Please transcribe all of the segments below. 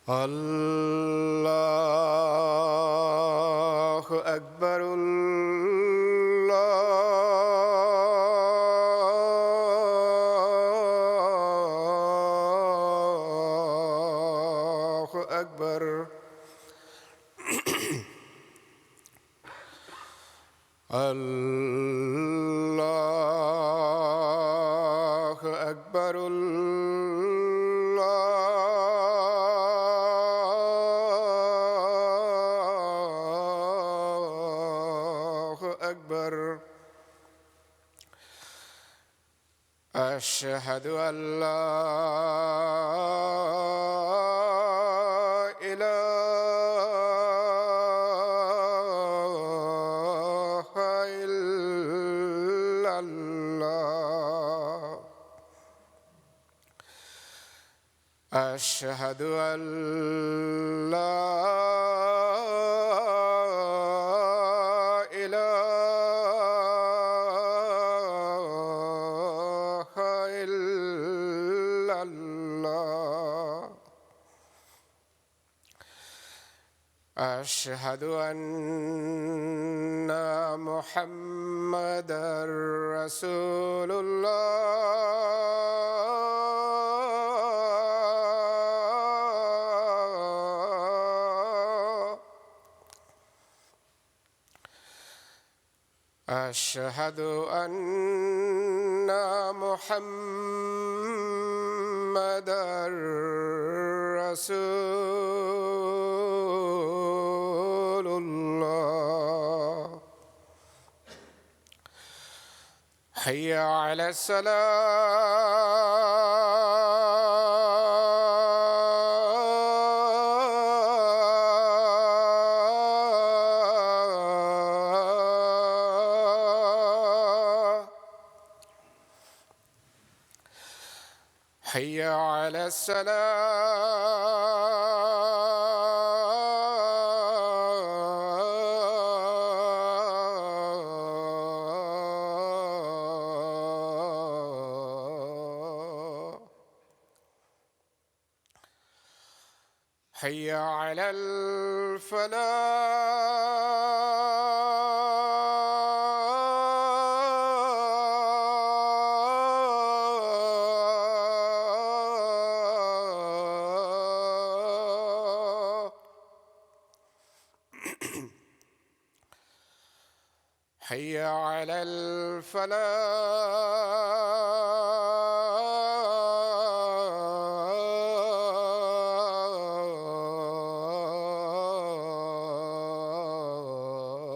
اللہ اکبر اللہ اکبر اللہ اکبر أشهد أن لا إله إلا الله أشهد أن لا أشهد أن محمدًا رسول الله أشهد أن محمدًا رسول الله حي على الصلاة حي على الصلاة حي على الفلاح حي على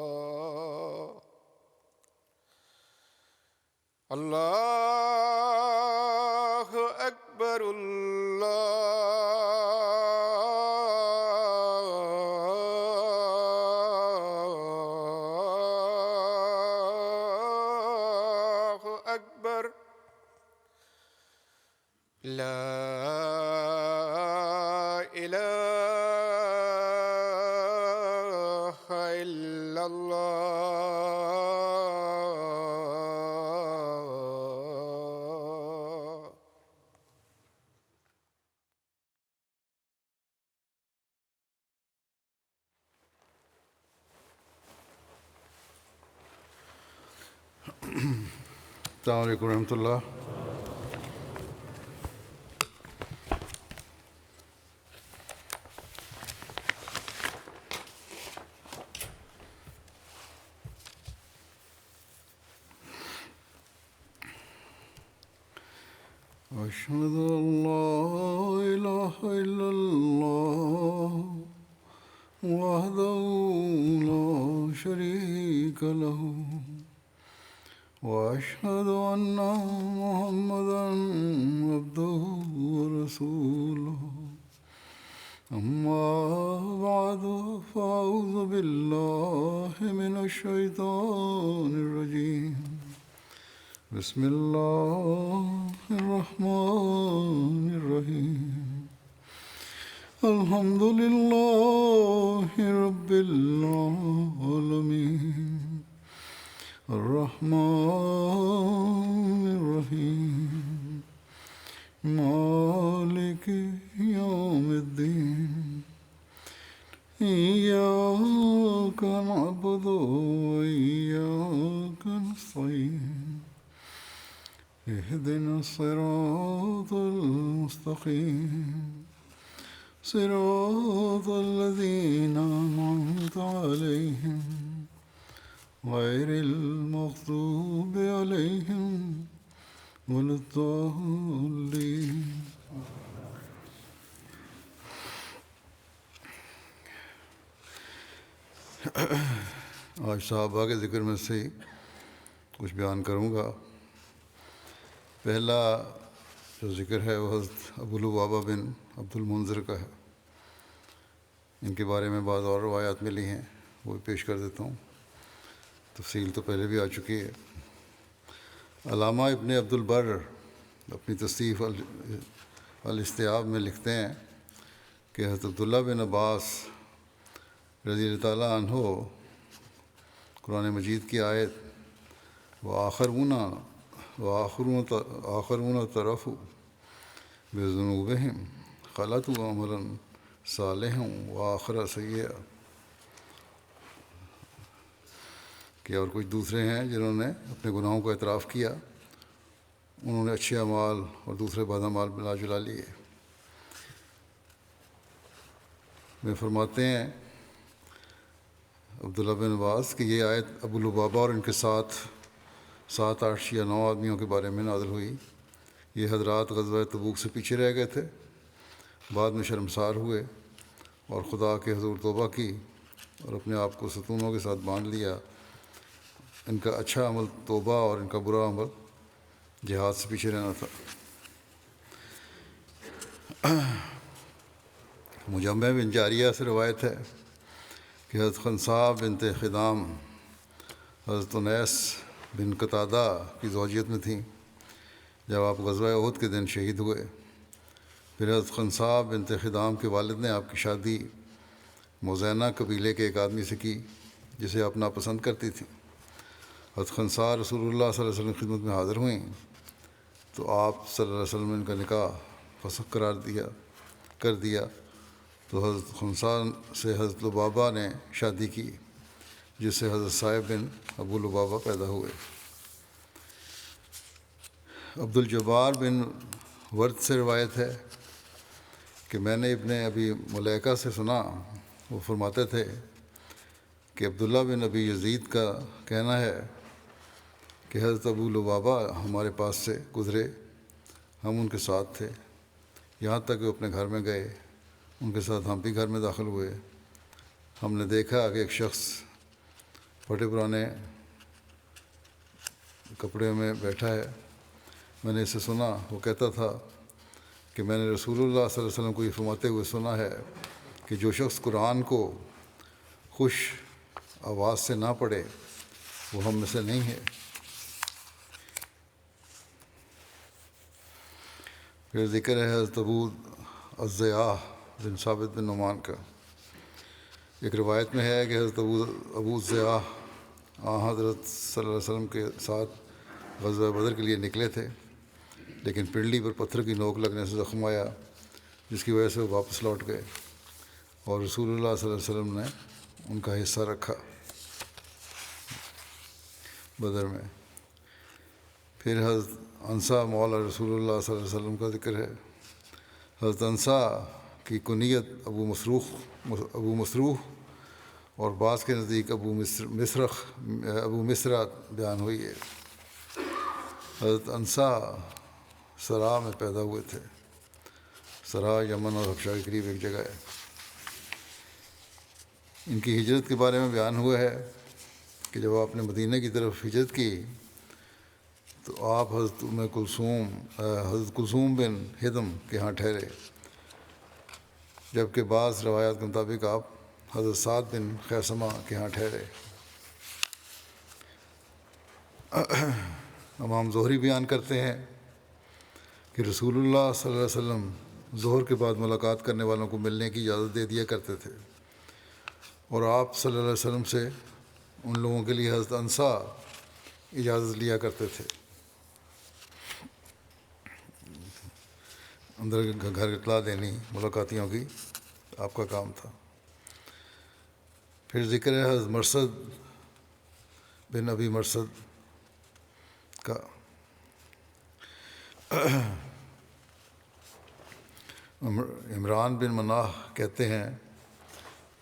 الفلاح الله أكبر الله أكبر لا إله إلا الله السلام علیکم ورحمۃ اللہ. أشهد أن لا إله إلا الله وحده لا شريك له وأشهد أن محمدًا عبده ورسوله أما بعد فأعوذ بالله من الشيطان الرجيم بسم الله الرحمن الرحيم الحمد لله رب العالمين الرحمن الرحيم مالك يوم الدين إياك نعبد وإياك نستعين اهدنا الصراط المستقيم صراط الذين أنعمت عليهم غير المغضوب عليهم ولا الضالين. آج صحابہ کے ذکر میں سے کچھ بیان کروں گا. پہلا جو ذکر ہے وہ حضرت ابو لبابہ بن عبد المنذر کا ہے. ان کے بارے میں بعض اور روایات ملی ہیں، وہ بھی پیش کر دیتا ہوں. تفصیل تو پہلے بھی آ چکی ہے. علامہ ابن عبد البر اپنی تصنیف الاستیاب میں لکھتے ہیں کہ حضرت عبداللہ بن عباس رضی اللہ تعالیٰ عنہ قرآن مجید کی آیت وآخرون طرفوا بذنوبہم خلطوا عملا صالحا وآخر سیئا، کہ اور کچھ دوسرے ہیں جنہوں نے اپنے گناہوں کا اعتراف کیا، انہوں نے اچھے اعمال اور دوسرے بد اعمال ملا جلا لیے. میں فرماتے ہیں عبداللہ بن عباس کہ یہ آیت ابو لبابہ اور ان کے ساتھ 7، 8 یا 9 آدمیوں کے بارے میں نازل ہوئی. یہ حضرات غزوہ تبوک سے پیچھے رہ گئے تھے، بعد میں شرمسار ہوئے اور خدا کے حضور توبہ کی اور اپنے آپ کو ستونوں کے ساتھ باندھ لیا. ان کا اچھا عمل توبہ اور ان کا برا عمل جہاد سے پیچھے رہنا تھا. مجمع بن جاریہ سے روایت ہے کہ حضرت خنساء بنت خدام حضرت انیس بن قتادہ کی زوجیت میں تھیں جب آپ غزوہ احد کے دن شہید ہوئے. پھر حضرت خنساء بنت خدام کے والد نے آپ کی شادی مزینہ قبیلے کے ایک آدمی سے کی جسے آپ ناپسند کرتی تھیں. حضرت خنساء رسول اللہ صلی اللہ علیہ وسلم کی خدمت میں حاضر ہوئیں تو آپ صلی اللہ علیہ وسلم نے ان کا نکاح فسخ کر دیا تو حضرت خنساء سے حضرت لبابہ نے شادی کی جس سے حضرت صائب بن ابو لبابہ پیدا ہوئے. عبد الجبار بن ورد سے روایت ہے کہ میں نے ابن ابی ملیکہ سے سنا، وہ فرماتے تھے کہ عبداللہ بن ابی یزید کا کہنا ہے کہ حضرت ابو لبابہ ہمارے پاس سے گزرے، ہم ان کے ساتھ تھے یہاں تک کہ وہ اپنے گھر میں گئے. ان کے ساتھ ہم بھی گھر میں داخل ہوئے. ہم نے دیکھا کہ ایک شخص پھٹے پرانے کپڑے میں بیٹھا ہے. میں نے اسے سنا، وہ کہتا تھا کہ میں نے رسول اللہ صلی اللہ علیہ وسلم کو یہ فرماتے ہوئے سنا ہے کہ جو شخص قرآن کو خوش آواز سے نہ پڑھے وہ ہم میں سے نہیں ہے. پھر ذکر ہے حضرت ابو الضیاح بن ثابت بن نعمان کا. ایک روایت میں ہے کہ حضرت ابو الضیاح حضرت صلی اللہ علیہ وسلم کے ساتھ غزوہ بدر کے لیے نکلے تھے، لیکن پنڈلی پر پتھر کی نوک لگنے سے زخم آیا جس کی وجہ سے وہ واپس لوٹ گئے اور رسول اللہ صلی اللہ علیہ وسلم نے ان کا حصہ رکھا بدر میں. پھر حضرت انسا مولا رسول اللہ صلی اللہ علیہ وسلم کا ذکر ہے. حضرت انسا کی کنیت ابو مسروح اور بعض کے نزدیک ابو مسرہ بیان ہوئی ہے. حضرت انسا سرا میں پیدا ہوئے تھے. سرا یمن اور حبشہ کے قریب ایک جگہ ہے. ان کی ہجرت کے بارے میں بیان ہوا ہے کہ جب آپ نے مدینہ کی طرف ہجرت کی تو آپ حضرت کلثوم بن ہدم کے ہاں ٹھہرے، جبکہ بعض روایات کے مطابق آپ حضرت سعد بن خیثمہ کے ہاں ٹھہرے. امام زہری بیان کرتے ہیں کہ رسول اللہ صلی اللہ علیہ وسلم ظہر کے بعد ملاقات کرنے والوں کو ملنے کی اجازت دے دیا کرتے تھے، اور آپ صلی اللہ علیہ وسلم سے ان لوگوں کے لیے حضرت انسا اجازت لیا کرتے تھے۔ اندر گھر اطلاع دینی ملاقاتیوں کی آپ کا کام تھا۔ پھر ذکر ہے حضرت مرثد بن ابی مرثد کا۔ عمران بن مناح کہتے ہیں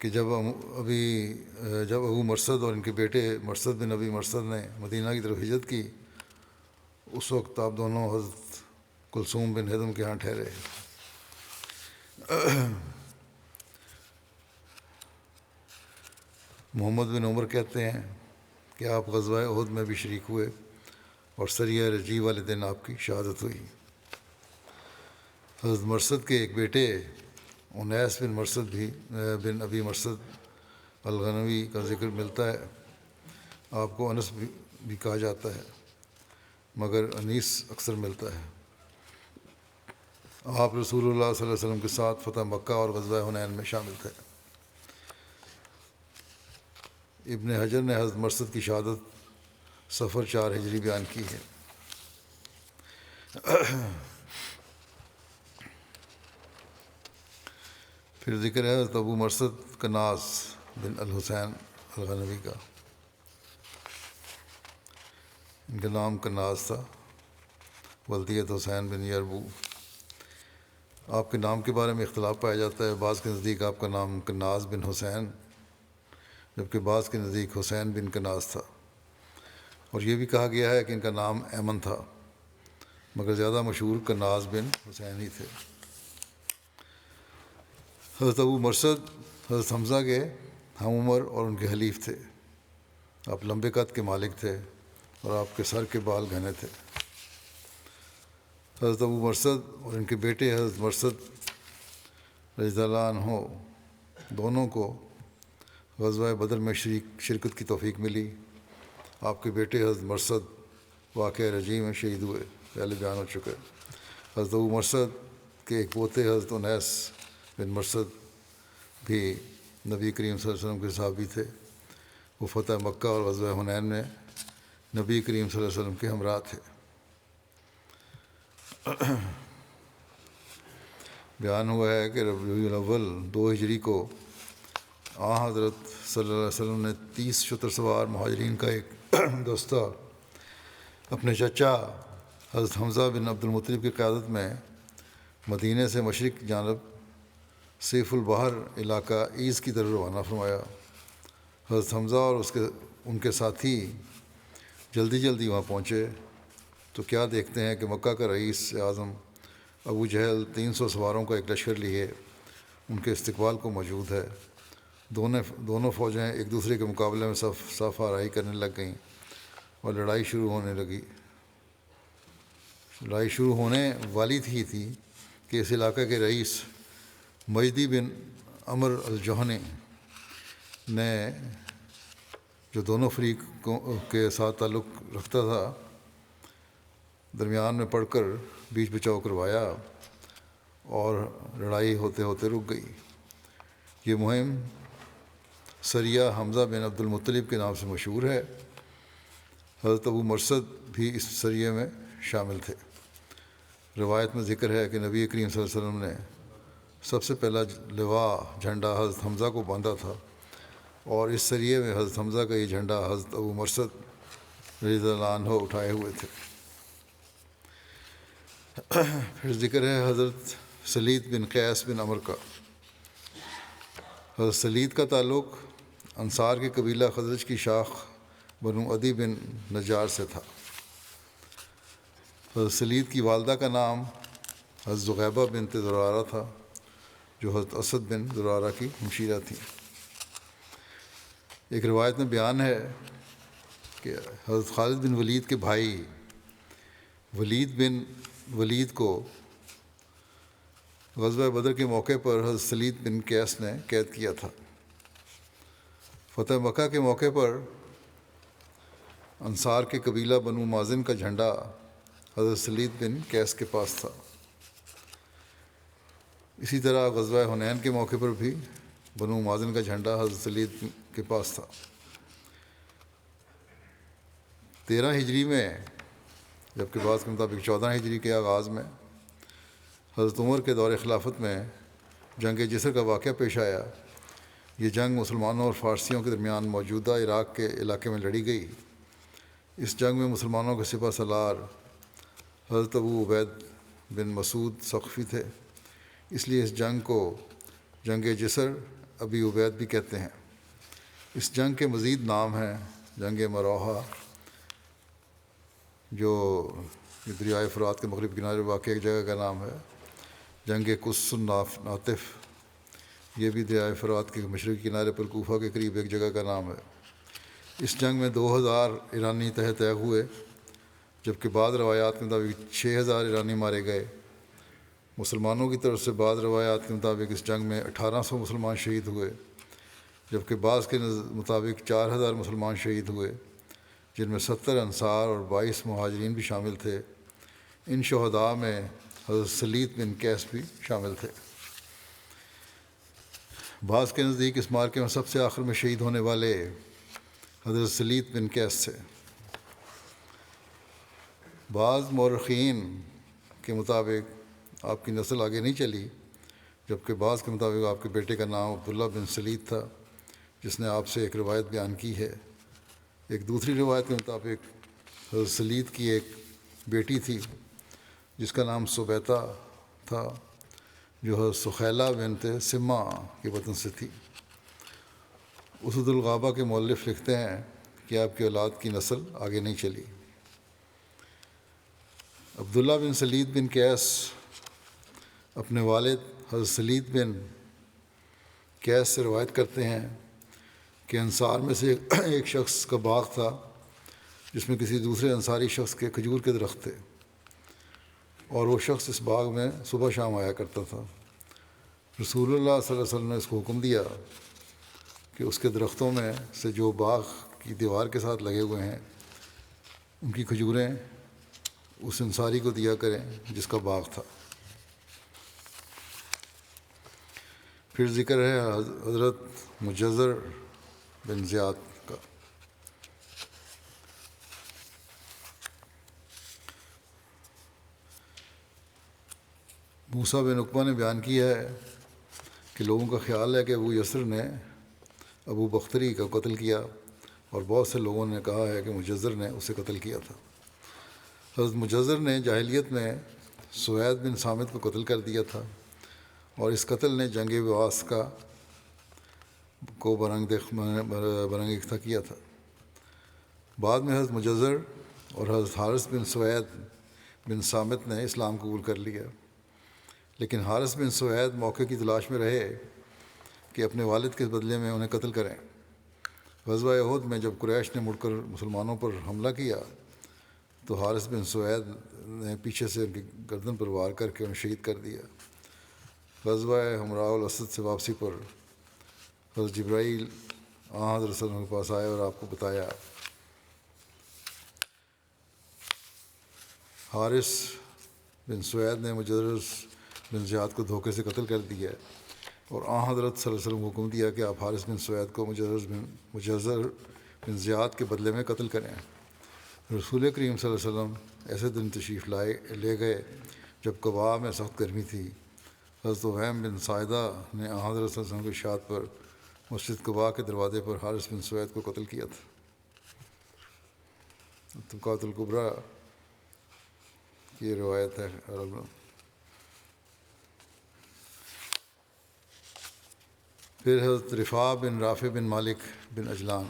کہ جب ابو مرثد اور ان کے بیٹے مرثد بن ابی مرثد نے مدینہ کی طرف ہجرت کی، اس وقت آپ دونوں حضرت کلثوم بن ہدم کے ہاں ٹھہرے۔ محمد بن عمر کہتے ہیں کہ آپ غزوہ احد میں بھی شریک ہوئے اور سریہ رجی والے دن آپ کی شہادت ہوئی۔ حضرت مرثد کے ایک بیٹے انیس بن مرثد بن ابی مرثد الغنوی کا ذکر ملتا ہے۔ آپ کو انس بھی کہا جاتا ہے، مگر انیس اکثر ملتا ہے۔ آپ رسول اللہ صلی اللہ علیہ وسلم کے ساتھ فتح مکہ اور غزوہ حنین میں شامل تھے۔ ابن حجر نے حضرت مرثد کی شہادت صفر 4 ہجری بیان کی ہے۔ پھر ذکر ہے حضرت ابو مرثد کناز بن الحسین الغنوی کا۔ ان کا نام کناز تھا، ولدیت حسین بن یربو۔ آپ کے نام کے بارے میں اختلاف پایا جاتا ہے۔ بعض کے نزدیک آپ کا نام کناز بن حسین، جبکہ بعض کے نزدیک حسین بن کناز تھا، اور یہ بھی کہا گیا ہے کہ ان کا نام ایمن تھا، مگر زیادہ مشہور کناز بن حسین ہی تھے۔ حضرت ابو مرثد حضرت حمزہ کے ہم عمر اور ان کے حلیف تھے۔ آپ لمبے قد کے مالک تھے اور آپ کے سر کے بال گھنے تھے۔ حضرت ابو مرثد اور ان کے بیٹے حضرت مرثد رضی اللہ عنہ دونوں کو غزوہ بدر میں شرکت کی توفیق ملی۔ آپ کے بیٹے حضرت مرثد واقعہ رجی میں شہید ہوئے، پہلے بیان ہو چکا ہے۔ حضرت ابو مرثد کے ایک پوتے حضرت انیس بن مرثد بھی نبی کریم صلی اللہ علیہ وسلم کے صحابی تھے۔ وہ فتح مکہ اور غزوہ حنین میں نبی کریم صلی اللہ علیہ وسلم کے ہمراہ تھے۔ بیان ہوا ہے کہ ربیع الاول 2 ہجری کو حضرت صلی اللہ علیہ وسلم نے 30 شتر سوار مہاجرین کا ایک دستہ اپنے چچا حضرت حمزہ بن عبد المطلب کی قیادت میں مدینہ سے مشرق جانب سیف البحر علاقہ ایز کی طرف روانہ فرمایا۔ حضرت حمزہ اور ان کے ساتھی جلدی وہاں پہنچے تو کیا دیکھتے ہیں کہ مکہ کا رئیس اعظم ابو جہل 300 سواروں کا ایک لشکر لیے ان کے استقبال کو موجود ہے۔ دونوں فوجیں ایک دوسرے کے مقابلے میں صف آرائی کرنے لگ گئیں اور لڑائی شروع ہونے والی تھی کہ اس علاقے کے رئیس مجدی بن عمر الجہنی نے، جو دونوں فریقوں کے ساتھ تعلق رکھتا تھا، درمیان میں پڑھ کر بیچ بچاؤ کروایا اور لڑائی ہوتے رک گئی۔ یہ مہم سریہ حمزہ بن عبد المطلب کے نام سے مشہور ہے۔ حضرت ابو مرثد بھی اس سریے میں شامل تھے۔ روایت میں ذکر ہے کہ نبی کریم صلی اللہ علیہ وسلم نے سب سے پہلا لواء جھنڈا حضرت حمزہ کو باندھا تھا، اور اس سریے میں حضرت حمزہ کا یہ جھنڈا حضرت ابو مرثد رضی اللہ عنہ اٹھائے ہوئے تھے۔ پھر ذکر ہے حضرت سلید بن قیس بن عمر کا۔ حضرت سلید کا تعلق انصار کے قبیلہ خزرج کی شاخ بنو عدی بن نجار سے تھا۔ حضرت سلید کی والدہ کا نام حضرت زغیبہ بنت زرارہ تھا، جو حضرت اسد بن زرارہ کی ہمشیرہ تھیں۔ ایک روایت میں بیان ہے کہ حضرت خالد بن ولید کے بھائی ولید بن ولید کو غزوہ بدر کے موقع پر حضرت سلید بن قیس نے قید کیا تھا۔ فتح مکہ کے موقع پر انصار کے قبیلہ بنو مازن کا جھنڈا حضرت سلید بن قیس کے پاس تھا۔ اسی طرح غزوہ حنین کے موقع پر بھی بنو مازن کا جھنڈا حضرت سلید کے پاس تھا۔ 13 ہجری میں، جبکہ بعض کے مطابق 14 ہجری کے آغاز میں حضرت عمر کے دور خلافت میں جنگ جسر کا واقعہ پیش آیا۔ یہ جنگ مسلمانوں اور فارسیوں کے درمیان موجودہ عراق کے علاقے میں لڑی گئی۔ اس جنگ میں مسلمانوں کے سپہ سالار حضرت ابو عبید بن مسعود ثقفی تھے، اس لیے اس جنگ کو جنگ جسر ابی عبید بھی کہتے ہیں۔ اس جنگ کے مزید نام ہیں جنگ مروحہ، جو دریائے فرات کے مغربی کنارے واقع ایک جگہ کا نام ہے، جنگ قص الناطف، یہ بھی دریائے فرات کے مشرقی کنارے پر کوفہ کے قریب ایک جگہ کا نام ہے۔ اس جنگ میں 2000 ایرانی تحت طیب ہوئے، جبکہ بعض روایات کے مطابق 6000 ایرانی مارے گئے۔ مسلمانوں کی طرف سے بعض روایات کے مطابق اس جنگ میں 1800 مسلمان شہید ہوئے، جبکہ بعض کے مطابق 4000 مسلمان شہید ہوئے، جن میں 70 انصار اور 22 مہاجرین بھی شامل تھے۔ ان شہداء میں حضرت سلید بن قیس بھی شامل تھے۔ بعض کے نزدیک اس معرکے میں سب سے آخر میں شہید ہونے والے حضرت سلید بن قیس تھے۔ بعض مورخین کے مطابق آپ کی نسل آگے نہیں چلی، جبکہ بعض کے مطابق آپ کے بیٹے کا نام عبداللہ بن سلید تھا، جس نے آپ سے ایک روایت بیان کی ہے۔ ایک دوسری روایت کے مطابق حضرت سلید کی ایک بیٹی تھی جس کا نام سبیتہ تھا، جو حضرت سخیلہ بنت سمہ کے وطن سے تھی۔ اسد الغابہ کے مؤلف لکھتے ہیں کہ آپ کی اولاد کی نسل آگے نہیں چلی۔ عبداللہ بن سلید بن قیس اپنے والد حضرت سلید بن قیس سے روایت کرتے ہیں کہ انصار میں سے ایک شخص کا باغ تھا جس میں کسی دوسرے انصاری شخص کے کھجور کے درخت تھے، اور وہ شخص اس باغ میں صبح شام آیا کرتا تھا۔ رسول اللہ صلی اللہ علیہ وسلم نے اس کو حکم دیا کہ اس کے درختوں میں سے جو باغ کی دیوار کے ساتھ لگے ہوئے ہیں ان کی کھجوریں اس انصاری کو دیا کریں جس کا باغ تھا۔ پھر ذکر ہے حضرت مجزر بن زیاد کا۔ موسیٰ بن عقبہ نے بیان کیا ہے کہ لوگوں کا خیال ہے کہ ابو یسر نے ابو بختری کا قتل کیا، اور بہت سے لوگوں نے کہا ہے کہ مجزر نے اسے قتل کیا تھا۔ حضرت مجزر نے جاہلیت میں سوید بن صامت کو قتل کر دیا تھا، اور اس قتل نے جنگ بواس کو برانگیختہ کیا تھا۔ بعد میں حضرت مجزر اور حضرت حارث بن سوید بن صامت نے اسلام قبول کر لیا، لیکن حارث بن سوید موقع کی تلاش میں رہے کہ اپنے والد کے بدلے میں انہیں قتل کریں۔ غزوہ احد میں جب قریش نے مڑ کر مسلمانوں پر حملہ کیا تو حارث بن سوید نے پیچھے سے ان کی گردن پر وار کر کے انہیں شہید کر دیا۔ غزوہ حمراء الاسد سے واپسی پر حضرت جبرائیل حضرت صلی اللہ علیہ وسلم کے پاس آئے اور آپ کو بتایا حارث بن سوید نے مجزر بن زیاد کو دھوکے سے قتل کر دیا، اور حضرت صلی اللہ علیہ وسلم کو حکم دیا کہ آپ حارث بن سوید کو مجزر بن زیاد کے بدلے میں قتل کریں۔ رسول کریم صلی اللہ علیہ وسلم ایسے دن تشریف لے گئے جب قباء میں سخت گرمی تھی۔ حضرت وہیم بن ساعدہ نے حضرت صلی اللہ علیہ وسلم کی اشاعت پر مسجد قباء کے دروازے پر حارث بن سوید کو قتل کیا تھا۔ طبقات الکبریٰ کی روایت ہے۔ پھر حضرت رفاع بن رافع بن مالک بن عجلان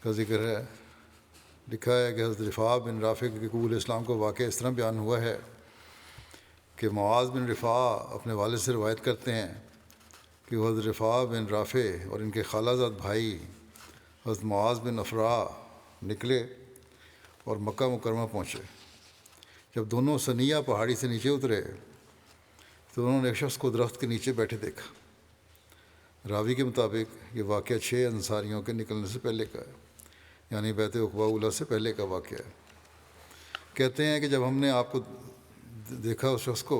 کا ذکر ہے۔ لکھا ہے کہ حضرت رفاع بن رافع کے قبول اسلام کا واقعہ اس طرح بیان ہوا ہے کہ معاذ بن رفاع اپنے والد سے روایت کرتے ہیں کہ وہ حضرت رفاع بن رافع اور ان کے خالہ زاد بھائی حضرت معاذ بن افراء نکلے اور مکہ مکرمہ پہنچے۔ جب دونوں ثنیہ پہاڑی سے نیچے اترے تو انہوں نے ایک شخص کو درخت کے نیچے بیٹھے دیکھا۔ راوی کے مطابق یہ واقعہ 6 انصاریوں کے نکلنے سے پہلے کا ہے، یعنی بیعت عقبہ اولیٰ سے پہلے کا واقعہ ہے۔ کہتے ہیں کہ جب ہم نے آپ کو دیکھا اس شخص کو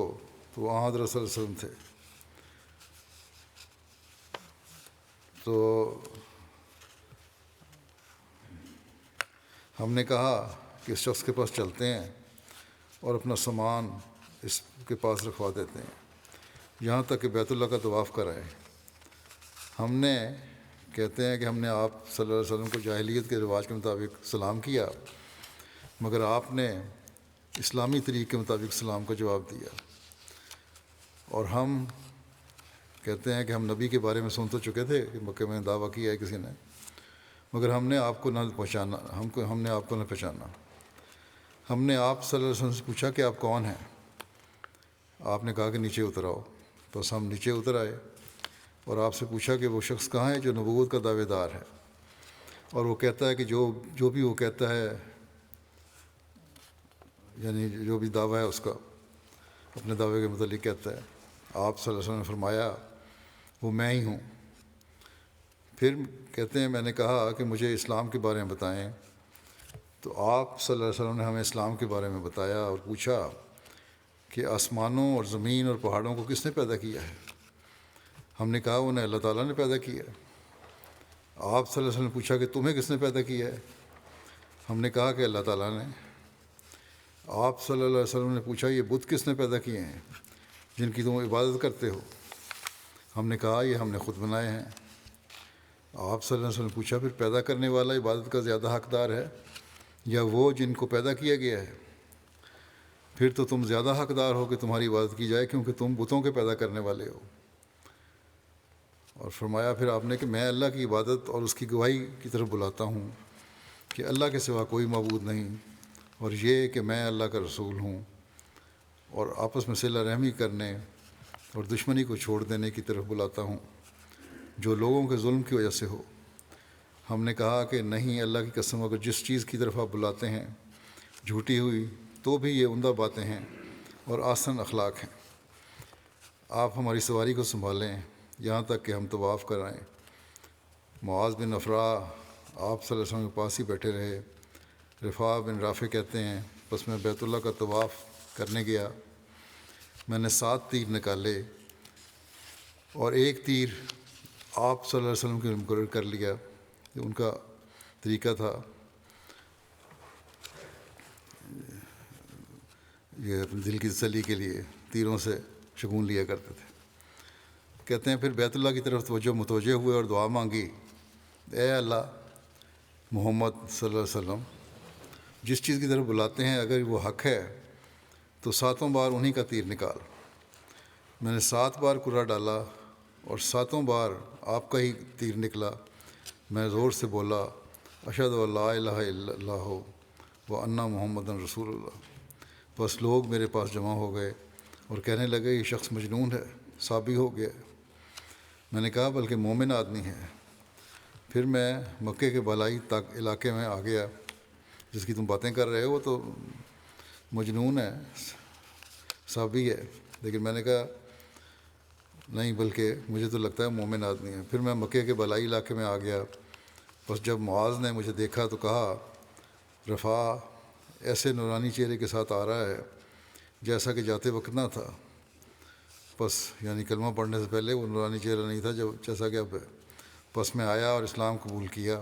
تو وہاں حضرت صلی اللہ علیہ وسلم تھے. تو ہم نے کہا کہ اس شخص کے پاس چلتے ہیں اور اپنا سامان اس کے پاس رکھوا دیتے ہیں یہاں تک کہ بیت اللہ کا طواف کرائے. ہم نے کہتے ہیں کہ ہم نے آپ صلی اللہ علیہ وسلم کو جاہلیت کے رواج کے مطابق سلام کیا، مگر آپ نے اسلامی طریقے کے مطابق سلام کا جواب دیا. اور ہم کہتے ہیں کہ ہم نبی کے بارے میں سن تو چکے تھے کہ مکہ میں دعویٰ کیا ہے کسی نے، مگر ہم نے آپ کو نہ پہچانا. ہم نے آپ کو نہ پہچانا. ہم نے آپ صلی اللہ علیہ وسلم سے پوچھا کہ آپ کون ہیں؟ آپ نے کہا کہ نیچے اتر آؤ. بس ہم نیچے اتر آئے اور آپ سے پوچھا کہ وہ شخص کہاں ہے جو نبوت کا دعوے دار ہے. اور وہ کہتا ہے کہ جو بھی وہ کہتا ہے، یعنی جو بھی دعویٰ ہے اس کا اپنے دعوے کے متعلق کہتا ہے. آپ صلی اللہ علیہ وسلم نے فرمایا وہ میں ہی ہوں. پھر کہتے ہیں میں نے کہا کہ مجھے اسلام کے بارے میں بتائیں. تو آپ صلی اللہ علیہ وسلم نے ہمیں اسلام کے بارے میں بتایا اور پوچھا کہ آسمانوں اور زمین اور پہاڑوں کو کس نے پیدا کیا ہے؟ ہم نے کہا انہیں اللہ تعالیٰ نے پیدا کیا. آپ صلی اللہ علیہ وسلم نے پوچھا کہ تمہیں کس نے پیدا کیا ہے؟ ہم نے کہا کہ اللہ تعالیٰ نے. آپ صلی اللہ علیہ وسلم نے پوچھا یہ بت کس نے پیدا کیے ہیں جن کی تم عبادت کرتے ہو؟ ہم نے کہا یہ ہم نے خود بنائے ہیں. آپ صلی اللہ علیہ وسلم نے پوچھا پھر پیدا کرنے والا عبادت کا زیادہ حقدار ہے یا وہ جن کو پیدا کیا گیا ہے؟ پھر تو تم زیادہ حقدار ہو کہ تمہاری عبادت کی جائے کیونکہ تم بتوں کے پیدا کرنے والے ہو. اور فرمایا پھر آپ نے کہ میں اللہ کی عبادت اور اس کی گواہی کی طرف بلاتا ہوں کہ اللہ کے سوا کوئی معبود نہیں، اور یہ کہ میں اللہ کا رسول ہوں، اور آپس میں صلہ رحمی کرنے اور دشمنی کو چھوڑ دینے کی طرف بلاتا ہوں جو لوگوں کے ظلم کی وجہ سے ہو. ہم نے کہا کہ نہیں، اللہ کی قسم اگر جس چیز کی طرف آپ بلاتے ہیں جھوٹی ہوئی تو بھی یہ عمدہ باتیں ہیں اور آسن اخلاق ہیں. آپ ہماری سواری کو سنبھالیں یہاں تک کہ ہم طواف کرائیں. معاذ بن افراء آپ صلی اللہ علیہ وسلم کے پاس ہی بیٹھے رہے. رفاع بن رافع کہتے ہیں بس میں بیت اللہ کا طواف کرنے گیا. میں نے 7 تیر نکالے اور ایک تیر آپ صلی اللہ علیہ وسلم کے مقرر کر لیا. یہ ان کا طریقہ تھا، یہ اپنے دل کی تسلی کے لیے تیروں سے شگون لیا کرتے تھے. کہتے ہیں پھر بیت اللہ کی طرف متوجہ ہوئے اور دعا مانگی، اے اللہ محمد صلی اللہ علیہ وسلم جس چیز کی طرف بلاتے ہیں اگر وہ حق ہے تو 7 بار انہی کا تیر نکال. میں نے 7 بار کرا ڈالا اور 7 بار آپ کا ہی تیر نکلا. میں زور سے بولا اشہد ان لا الہ الا اللہ و ان محمد رسول اللہ. بس لوگ میرے پاس جمع ہو گئے اور کہنے لگے یہ شخص مجنون ہے، صابی ہو گیا. میں نے کہا بلکہ مومن آدمی ہے. پھر میں مکے کے بالائی تک علاقے میں آ گیا. جس کی تم باتیں کر رہے ہو تو مجنون ہے، صابی ہے. لیکن میں نے کہا نہیں، بلکہ مجھے تو لگتا ہے مومن آدمی ہے. پھر میں مکے کے بالائی علاقے میں آ گیا. بس جب معاذ نے مجھے دیکھا تو کہا رفاع ایسے نورانی چہرے کے ساتھ آ رہا ہے جیسا کہ جاتے وقت نہ تھا. بس یعنی کلمہ پڑھنے سے پہلے وہ نورانی چہرہ نہیں تھا جیسا کہ اب ہے. بس میں آیا اور اسلام قبول کیا.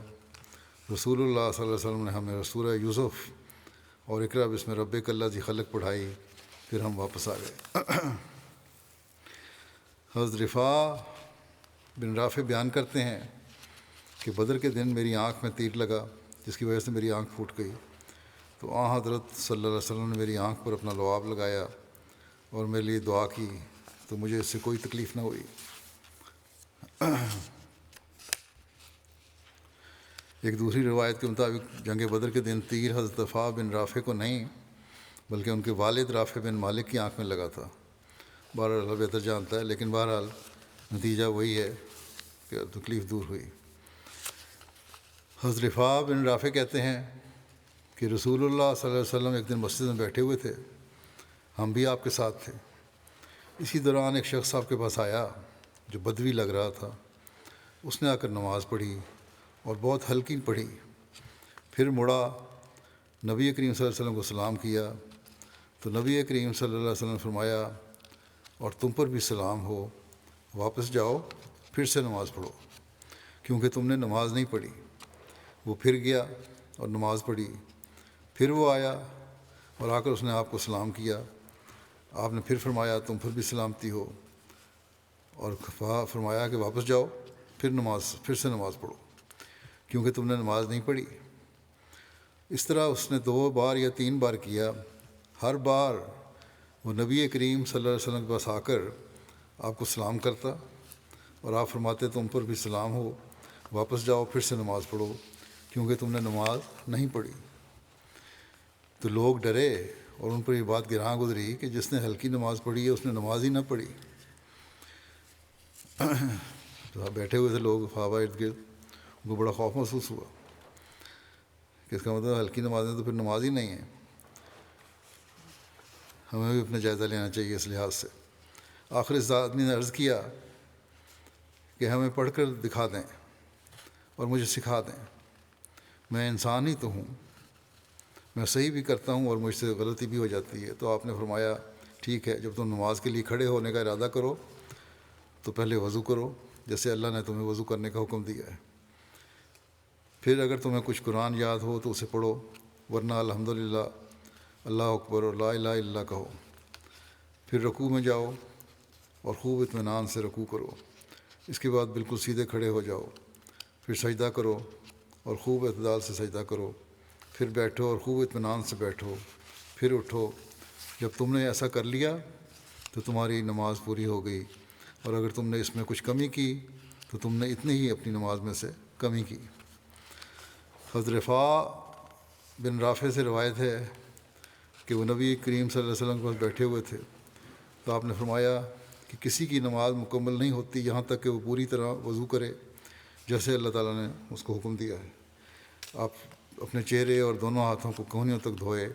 رسول اللہ صلی اللہ علیہ وسلم نے ہمیں سورہ یوسف اور اقرأ بسم ربک الذی خلق پڑھائی. پھر ہم واپس آ گئے. حضرت رفاع بن رافع بیان کرتے ہیں کہ بدر کے دن میری آنکھ میں تیر لگا جس کی وجہ سے میری آنکھ پھوٹ گئی. تو حضرت صلی اللہ علیہ وسلم نے میری آنکھ پر اپنا لعاب لگایا اور میرے لیے دعا کی تو مجھے اس سے کوئی تکلیف نہ ہوئی. ایک دوسری روایت کے مطابق جنگ بدر کے دن تیر حضرت رفاع بن رافع کو نہیں بلکہ ان کے والد رافع بن مالک کی آنکھ میں لگا تھا. بہرحال اللہ بہتر جانتا ہے، لیکن بہرحال نتیجہ وہی ہے کہ تکلیف دور ہوئی. حضرت رفاع بن رافع کہتے ہیں کہ رسول اللہ صلی اللہ علیہ وسلم ایک دن مسجد میں بیٹھے ہوئے تھے، ہم بھی آپ کے ساتھ تھے. اسی دوران ایک شخص آپ کے پاس آیا جو بدوی لگ رہا تھا. اس نے آ کر نماز پڑھی اور بہت ہلکی پڑھی. پھر مڑا نبی کریم صلی اللہ علیہ وسلم کو سلام کیا تو نبی کریم صلی اللہ علیہ وسلم نے فرمایا اور تم پر بھی سلام ہو، واپس جاؤ پھر سے نماز پڑھو، کیونکہ تم نے نماز نہیں پڑھی۔ وہ پھر گیا اور نماز پڑھی۔ پھر وہ آیا اور آ کر اس نے آپ کو سلام کیا۔ آپ نے پھر فرمایا تم پر بھی سلامتی ہو، اور فرمایا کہ واپس جاؤ پھر سے نماز پڑھو، کیونکہ تم نے نماز نہیں پڑھی۔ اس طرح اس نے 2 بار یا 3 بار کیا۔ ہر بار وہ نبی کریم صلی اللہ علیہ وسلم کے پاس آ کر آپ کو سلام کرتا اور آپ فرماتے تم پر بھی سلام ہو، واپس جاؤ پھر سے نماز پڑھو، کیونکہ تم نے نماز نہیں پڑھی۔ تو لوگ ڈرے اور ان پر یہ بات گراں گزری کہ جس نے ہلکی نماز پڑھی ہے اس نے نماز ہی نہ پڑھی۔ تو بیٹھے ہوئے تھے لوگ صحابہ ارد گرد، ان کو بڑا خوف محسوس ہوا کہ اس کا مطلب ہلکی نمازیں تو پھر نماز ہی نہیں ہے۔ ہمیں بھی اپنا جائزہ لینا چاہیے اس لحاظ سے۔ آخر اس آدمی نے عرض کیا کہ ہمیں پڑھ کر دکھا دیں اور مجھے سکھا دیں، میں انسان ہی تو ہوں، میں صحیح بھی کرتا ہوں اور مجھ سے غلطی بھی ہو جاتی ہے۔ تو آپ نے فرمایا ٹھیک ہے، جب تم نماز کے لیے کھڑے ہونے کا ارادہ کرو تو پہلے وضو کرو جیسے اللہ نے تمہیں وضو کرنے کا حکم دیا ہے۔ پھر اگر تمہیں کچھ قرآن یاد ہو تو اسے پڑھو، ورنہ الحمدللہ، اللہ اکبر اور لا الہ الا اللہ کہو۔ پھر رکوع میں جاؤ اور خوب اطمینان سے رکوع کرو۔ اس کے بعد بالکل سیدھے کھڑے ہو جاؤ، پھر سجدہ کرو اور خوب اعتدال سے سجدہ کرو، پھر بیٹھو اور خوب اطمینان سے بیٹھو، پھر اٹھو۔ جب تم نے ایسا کر لیا تو تمہاری نماز پوری ہو گئی، اور اگر تم نے اس میں کچھ کمی کی تو تم نے اتنی ہی اپنی نماز میں سے کمی کی۔ حضرت رفاع بن رافع سے روایت ہے کہ وہ نبی کریم صلی اللہ علیہ وسلم کے پاس بیٹھے ہوئے تھے تو آپ نے فرمایا کہ کسی کی نماز مکمل نہیں ہوتی یہاں تک کہ وہ پوری طرح وضو کرے جیسے اللہ تعالیٰ نے اس کو حکم دیا ہے۔ آپ اپنے چہرے اور دونوں ہاتھوں کو کہنیوں تک دھوئے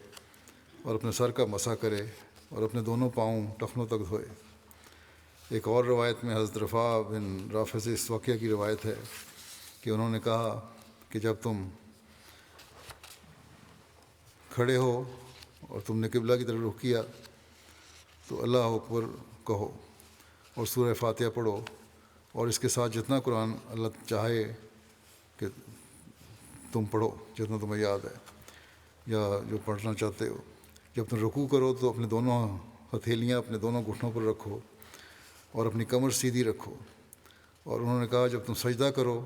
اور اپنے سر کا مسح کرے اور اپنے دونوں پاؤں ٹخنوں تک دھوئے۔ ایک اور روایت میں حضرت رفاع بن رافع سے اس واقعہ کی روایت ہے کہ انہوں نے کہا کہ جب تم کھڑے ہو اور تم نے قبلہ کی طرف رخ کیا تو اللہ اکبر کہو اور سورہ فاتحہ پڑھو، اور اس کے ساتھ جتنا قرآن اللہ چاہے کہ تم پڑھو، جتنا تمہیں یاد ہے یا جو پڑھنا چاہتے ہو۔ جب تم رکوع کرو تو اپنے دونوں ہتھیلیاں اپنے دونوں گھٹنوں پر رکھو اور اپنی کمر سیدھی رکھو۔ اور انہوں نے کہا جب تم سجدہ کرو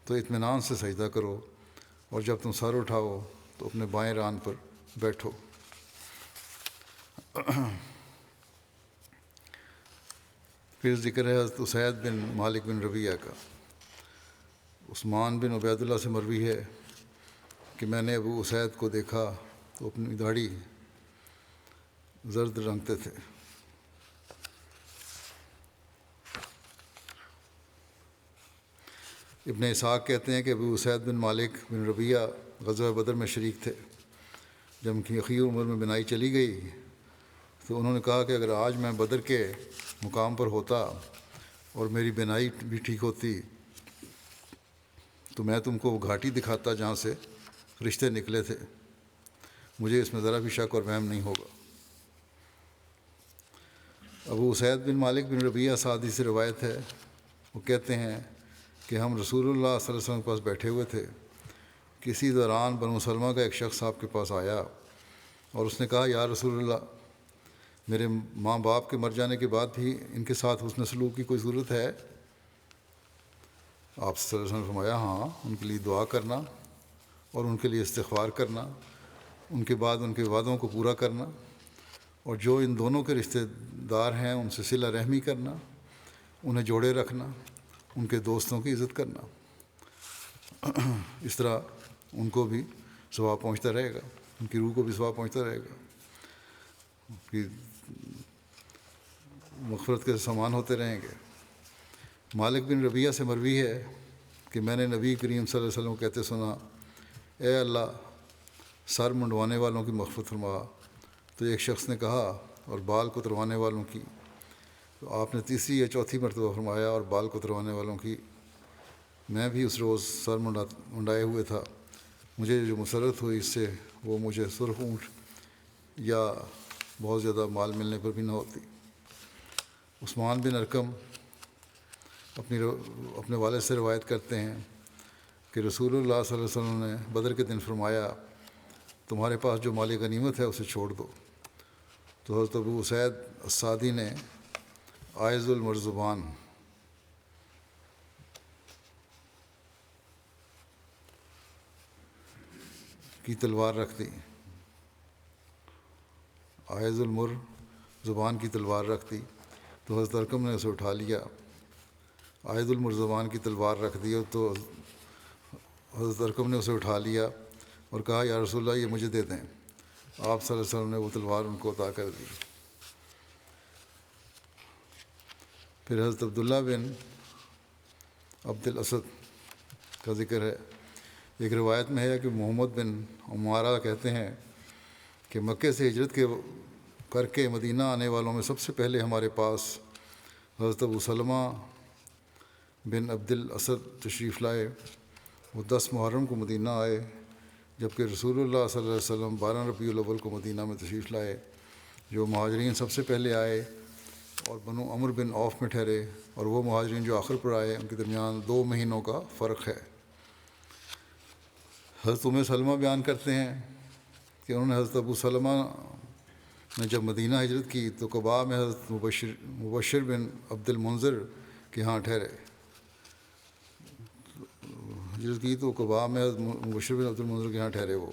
تو اطمینان سے سجدہ کرو، اور جب تم سر اٹھاؤ تو اپنے بائیں ران پر بیٹھو۔ پھر ذکر ہے حضرت اسید بن مالک بن ربیعہ کا۔ عثمان بن عبید اللہ سے مروی ہے کہ میں نے ابو اسید کو دیکھا تو اپنی داڑھی زرد رنگتے تھے۔ ابن اسحاق کہتے ہیں کہ ابو اسید بن مالک بن ربیعہ غزوہ بدر میں شریک تھے۔ جب ان کی اخیر عمر میں بینائی چلی گئی تو انہوں نے کہا کہ اگر آج میں بدر کے مقام پر ہوتا اور میری بینائی بھی ٹھیک ہوتی تو میں تم کو وہ گھاٹی دکھاتا جہاں سے رشتے نکلے تھے، مجھے اس میں ذرا بھی شک اور وہم نہیں ہوگا۔ ابو اسید بن مالک بن ربیعہ سعدی سے روایت ہے، وہ کہتے ہیں کہ ہم رسول اللہ صلی اللہ علیہ وسلم کے پاس بیٹھے ہوئے تھے، کسی دوران بنو سلمہ کا ایک شخص آپ کے پاس آیا اور اس نے کہا یا رسول اللہ، میرے ماں باپ کے مر جانے کے بعد بھی ان کے ساتھ حسن سلوک کی کوئی ضرورت ہے؟ آپ صلی اللہ علیہ وسلم نے فرمایا ہاں، ان کے لیے دعا کرنا اور ان کے لیے استغفار کرنا، ان کے بعد ان کے وعدوں کو پورا کرنا، اور جو ان دونوں کے رشتہ دار ہیں ان سے صلہ رحمی کرنا، انہیں جوڑے رکھنا، ان کے دوستوں کی عزت کرنا۔ اس طرح ان کو بھی ثواب پہنچتا رہے گا، ان کی روح کو بھی ثواب پہنچتا رہے گا، کہ مغفرت کے سامان ہوتے رہیں گے۔ مالک بن ربیعہ سے مروی ہے کہ میں نے نبی کریم صلی اللہ علیہ وسلم کو کہتے سنا، اے اللہ سر منڈوانے والوں کی مغفرت فرما۔ تو ایک شخص نے کہا اور بال کتروانے والوں کی؟ تو آپ نے تیسری یا چوتھی مرتبہ فرمایا اور بال کتروانے والوں کی۔ میں بھی اس روز سر منڈائے ہوئے تھا، مجھے جو مسرت ہوئی اس سے وہ مجھے سرخ اونٹ یا بہت زیادہ مال ملنے پر بھی نہ ہوتی۔ عثمان بن ارقم اپنے والد سے روایت کرتے ہیں کہ رسول اللہ صلی اللہ علیہ وسلم نے بدر کے دن فرمایا تمہارے پاس جو مال غنیمت ہے اسے چھوڑ دو، تو حضرت ابو اسید السعدی نے عائض المرزبان کی تلوار رکھ دی، عائض المر زبان کی تلوار رکھ دی، تو حضرت ارقم نے اسے اٹھا لیا۔ عائض المر زبان کی تلوار رکھ دی تو حضرت ارقم نے اسے اٹھا لیا اور کہا یا رسول اللہ یہ مجھے دے دیں۔ آپ صلی اللہ علیہ وسلم نے وہ تلوار ان کو عطا کر دی۔ پھر حضرت عبداللہ بن عبد الاسد کا ذکر ہے۔ ایک روایت میں ہے کہ محمد بن عمارہ کہتے ہیں کہ مکے سے ہجرت کر کے مدینہ آنے والوں میں سب سے پہلے ہمارے پاس حضرت ابو سلمہ بن عبد الاسد تشریف لائے۔ وہ 10 محرم کو مدینہ آئے، جبکہ رسول اللہ صلی اللہ علیہ وسلم 12 ربیع الاول کو مدینہ میں تشریف لائے۔ جو مہاجرین سب سے پہلے آئے اور بنو عمر بن عوف میں ٹھہرے، اور وہ مہاجرین جو آخر پر آئے ان کے درمیان 2 مہینوں کا فرق ہے۔ حضرت ام سلمہ بیان کرتے ہیں کہ انہوں نے حضرت ابو سلمہ نے جب مدینہ ہجرت کی تو قباء میں حضرت مبشر بن عبد المنذر کے ہاں ٹھہرے۔ ہجرت کی تو قباء میں حضرت مبشر بن عبد المنذر کے ہاں ٹھہرے۔ وہ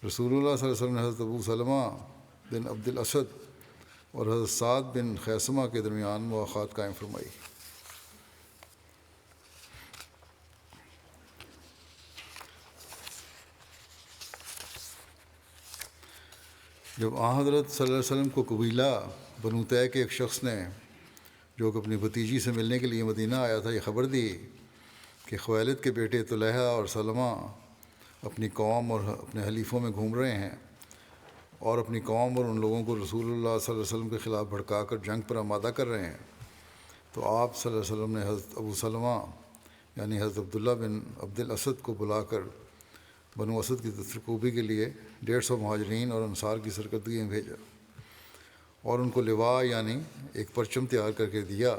رسول اللہ صلی اللہ علیہ وسلم نے حضرت ابو سلمہ بن عبد الاسد اور حضرت سعد بن خیثمہ کے درمیان مواخات قائم فرمائی۔ جب حضرت صلی اللہ علیہ وسلم کو قبیلہ بنو طے کے ایک شخص نے جو کہ اپنی بھتیجی سے ملنے کے لیے مدینہ آیا تھا یہ خبر دی کہ خویلد کے بیٹے طلحہ اور سلمہ اپنی قوم اور اپنے حلیفوں میں گھوم رہے ہیں اور اپنی قوم اور ان لوگوں کو رسول اللہ صلی اللہ علیہ وسلم کے خلاف بھڑکا کر جنگ پر آمادہ کر رہے ہیں، تو آپ صلی اللہ علیہ وسلم نے حضرت ابو سلمہ یعنی حضرت عبداللہ بن عبد الاسد کو بلا کر بنو اسد کی سرکوبی کے لیے 150 مہاجرین اور انصار کی سرکردگی میں بھیجا اور ان کو لواء یعنی ایک پرچم تیار کر کے دیا،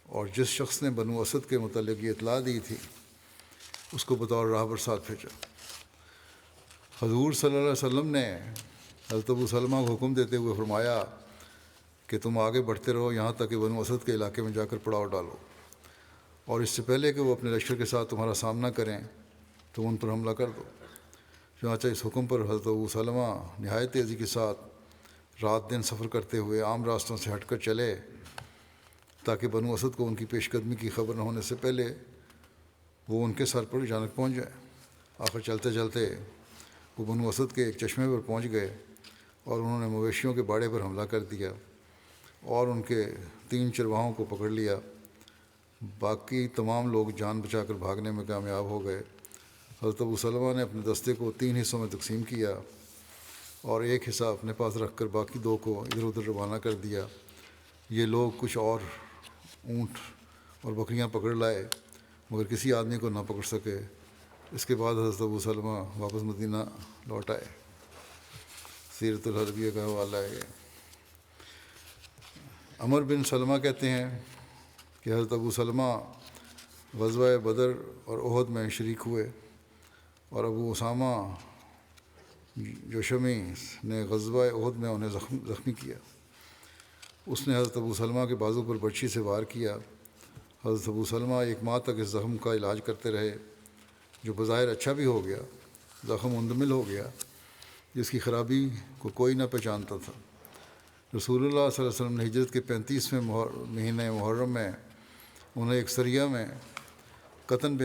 اور جس شخص نے بنو اسد کے متعلق یہ اطلاع دی تھی اس کو بطور راہبر ساتھ بھیجا۔ حضور صلی اللہ علیہ وسلم نے حضرت ابو سلمہ کو حکم دیتے ہوئے فرمایا کہ تم آگے بڑھتے رہو یہاں تک کہ بنو اسد کے علاقے میں جا کر پڑاؤ ڈالو، اور اس سے پہلے کہ وہ اپنے لشکر کے ساتھ تمہارا سامنا کریں تم ان پر حملہ کر دو۔ چنانچہ اس حکم پر حضرت ابو سلمہ نہایت تیزی کے ساتھ رات دن سفر کرتے ہوئے عام راستوں سے ہٹ کر چلے تاکہ بنو اسد کو ان کی پیش قدمی کی خبر نہ ہونے سے پہلے وہ ان کے سر پر اچانک پہنچ جائے۔ آخر چلتے چلتے وہ بنو اسد کے ایک چشمے پر پہنچ گئے اور انہوں نے مویشیوں کے باڑے پر حملہ کر دیا اور ان کے 3 چرواہوں کو پکڑ لیا۔ باقی تمام لوگ جان بچا کر بھاگنے میں کامیاب ہو گئے۔ حضرت ابو سلمہ نے اپنے دستے کو 3 حصوں میں تقسیم کیا اور ایک حصہ اپنے پاس رکھ کر باقی 2 کو ادھر ادھر روانہ کر دیا۔ یہ لوگ کچھ اور اونٹ اور بکریاں پکڑ لائے مگر کسی آدمی کو نہ پکڑ سکے۔ اس کے بعد حضرت ابو سلمہ واپس مدینہ لوٹ آئے۔ سیرت الحربیہ کا حوالہ ہے یہ۔ عمر بن سلمہ کہتے ہیں کہ حضرت ابو سلمہ غزوہ بدر اور احد میں شریک ہوئے، اور ابو اسامہ جوشمی نے غزوہ احد میں انہیں زخمی کیا۔ اس نے حضرت ابو سلمہ کے بازو پر برچھی سے وار کیا۔ حضرت ابو سلمہ 1 ماہ تک اس زخم کا علاج کرتے رہے جو بظاہر اچھا بھی ہو گیا، زخم مندمل ہو گیا جس کی خرابی کو کوئی نہ پہچانتا تھا۔ رسول اللہ صلی اللہ علیہ وسلم نے ہجرت کے 35ویں مہینے محرم میں انہیں ایک سریہ میں قطن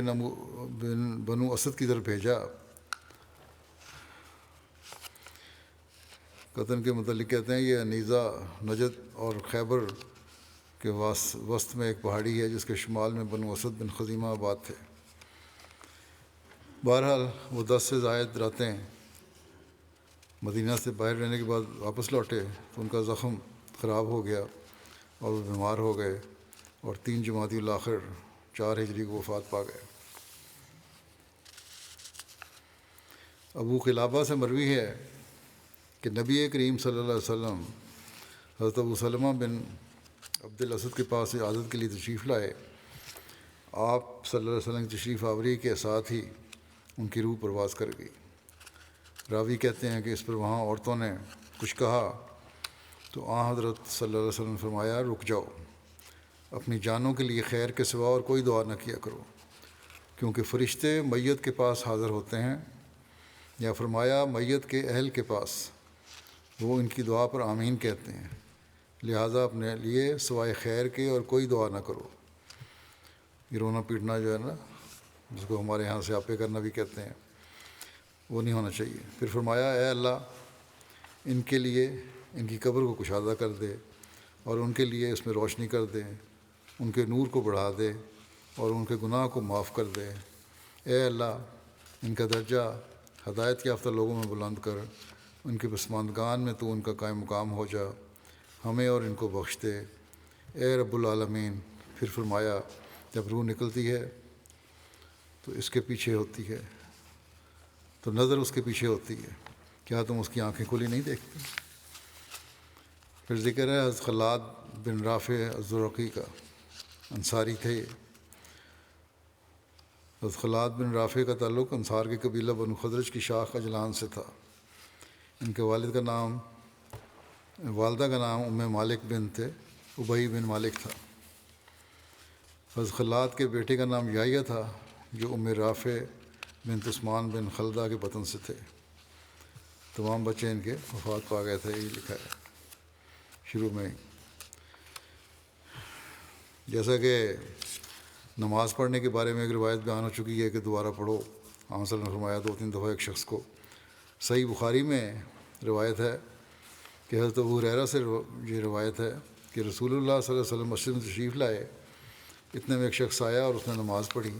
بنو اسد کی طرف بھیجا۔ قطن کے متعلق کہتے ہیں یہ نیزہ نجد اور خیبر کے وسط میں ایک پہاڑی ہے جس کے شمال میں بنو اسد بن خزیمہ آباد تھے۔ بہرحال وہ 10 سے زائد راتیں مدینہ سے باہر رہنے کے بعد واپس لوٹے تو ان کا زخم خراب ہو گیا اور وہ بیمار ہو گئے اور 3 جمادی الاخر 4 ہجری کو وفات پا گئے۔ ابو قلابہ سے مروی ہے کہ نبی کریم صلی اللہ علیہ وسلم حضرت ابو سلمہ بن عبد الاسد کے پاس عادت کے لیے تشریف لائے، آپ صلی اللہ علیہ وسلم کی تشریف آوری کے ساتھ ہی ان کی روح پرواز کر گئی۔ راوی کہتے ہیں کہ اس پر وہاں عورتوں نے کچھ کہا تو آن حضرت صلی اللہ علیہ وسلم نے فرمایا رک جاؤ، اپنی جانوں کے لیے خیر کے سوا اور کوئی دعا نہ کیا کرو، کیونکہ فرشتے میت کے پاس حاضر ہوتے ہیں، یا فرمایا میت کے اہل کے پاس، وہ ان کی دعا پر آمین کہتے ہیں، لہٰذا اپنے لیے سوائے خیر کے اور کوئی دعا نہ کرو۔ یہ رونا پیٹنا جو ہے نا، جس کو ہمارے یہاں سے آپے کرنا بھی کہتے ہیں، وہ نہیں ہونا چاہیے۔ پھر فرمایا اے اللہ ان کے لیے ان کی قبر کو کشادہ کر دے اور ان کے لیے اس میں روشنی کر دے، ان کے نور کو بڑھا دے اور ان کے گناہ کو معاف کر دے۔ اے اللہ ان کا درجہ ہدایت یافتہ لوگوں میں بلند کر، ان کے پسماندگان میں تو ان کا قائم مقام ہو جا، ہمیں اور ان کو بخش دے اے رب العالمین۔ پھر فرمایا جب روح نکلتی ہے تو اس کے پیچھے ہوتی ہے، تو نظر اس کے پیچھے ہوتی ہے، کیا تم اس کی آنکھیں کھلی نہیں دیکھتی؟ پھر ذکر ہے حضرت خلاد بن رافع الزرقی کا، انصاری تھے۔ حضرت خلاد بن رافع کا تعلق انصار کے قبیلہ بنو خزرج کی شاخ اجلان سے تھا۔ ان کے والدہ کا نام ام مالک بنت ابی بن مالک تھا۔ حضرت خلاد کے بیٹے کا نام یحییٰ تھا جو ام رافع بنت عثمان بن خلدہ کے بطن سے تھے۔ تمام بچے ان کے وفات پا گئے تھے، یہ لکھا ہے شروع میں ہی۔ جیسا کہ نماز پڑھنے کے بارے میں ایک روایت بیان ہو چکی ہے کہ دوبارہ پڑھو، آپ صلی اللہ علیہ وسلم نے فرمایا 2-3 دفعہ ایک شخص کو۔ صحیح بخاری میں روایت ہے کہ حضرت ابو ہریرہ سے یہ روایت ہے کہ رسول اللہ صلی اللہ علیہ وسلم مسجد میں تشریف لائے، اتنے میں ایک شخص آیا اور اس نے نماز پڑھی،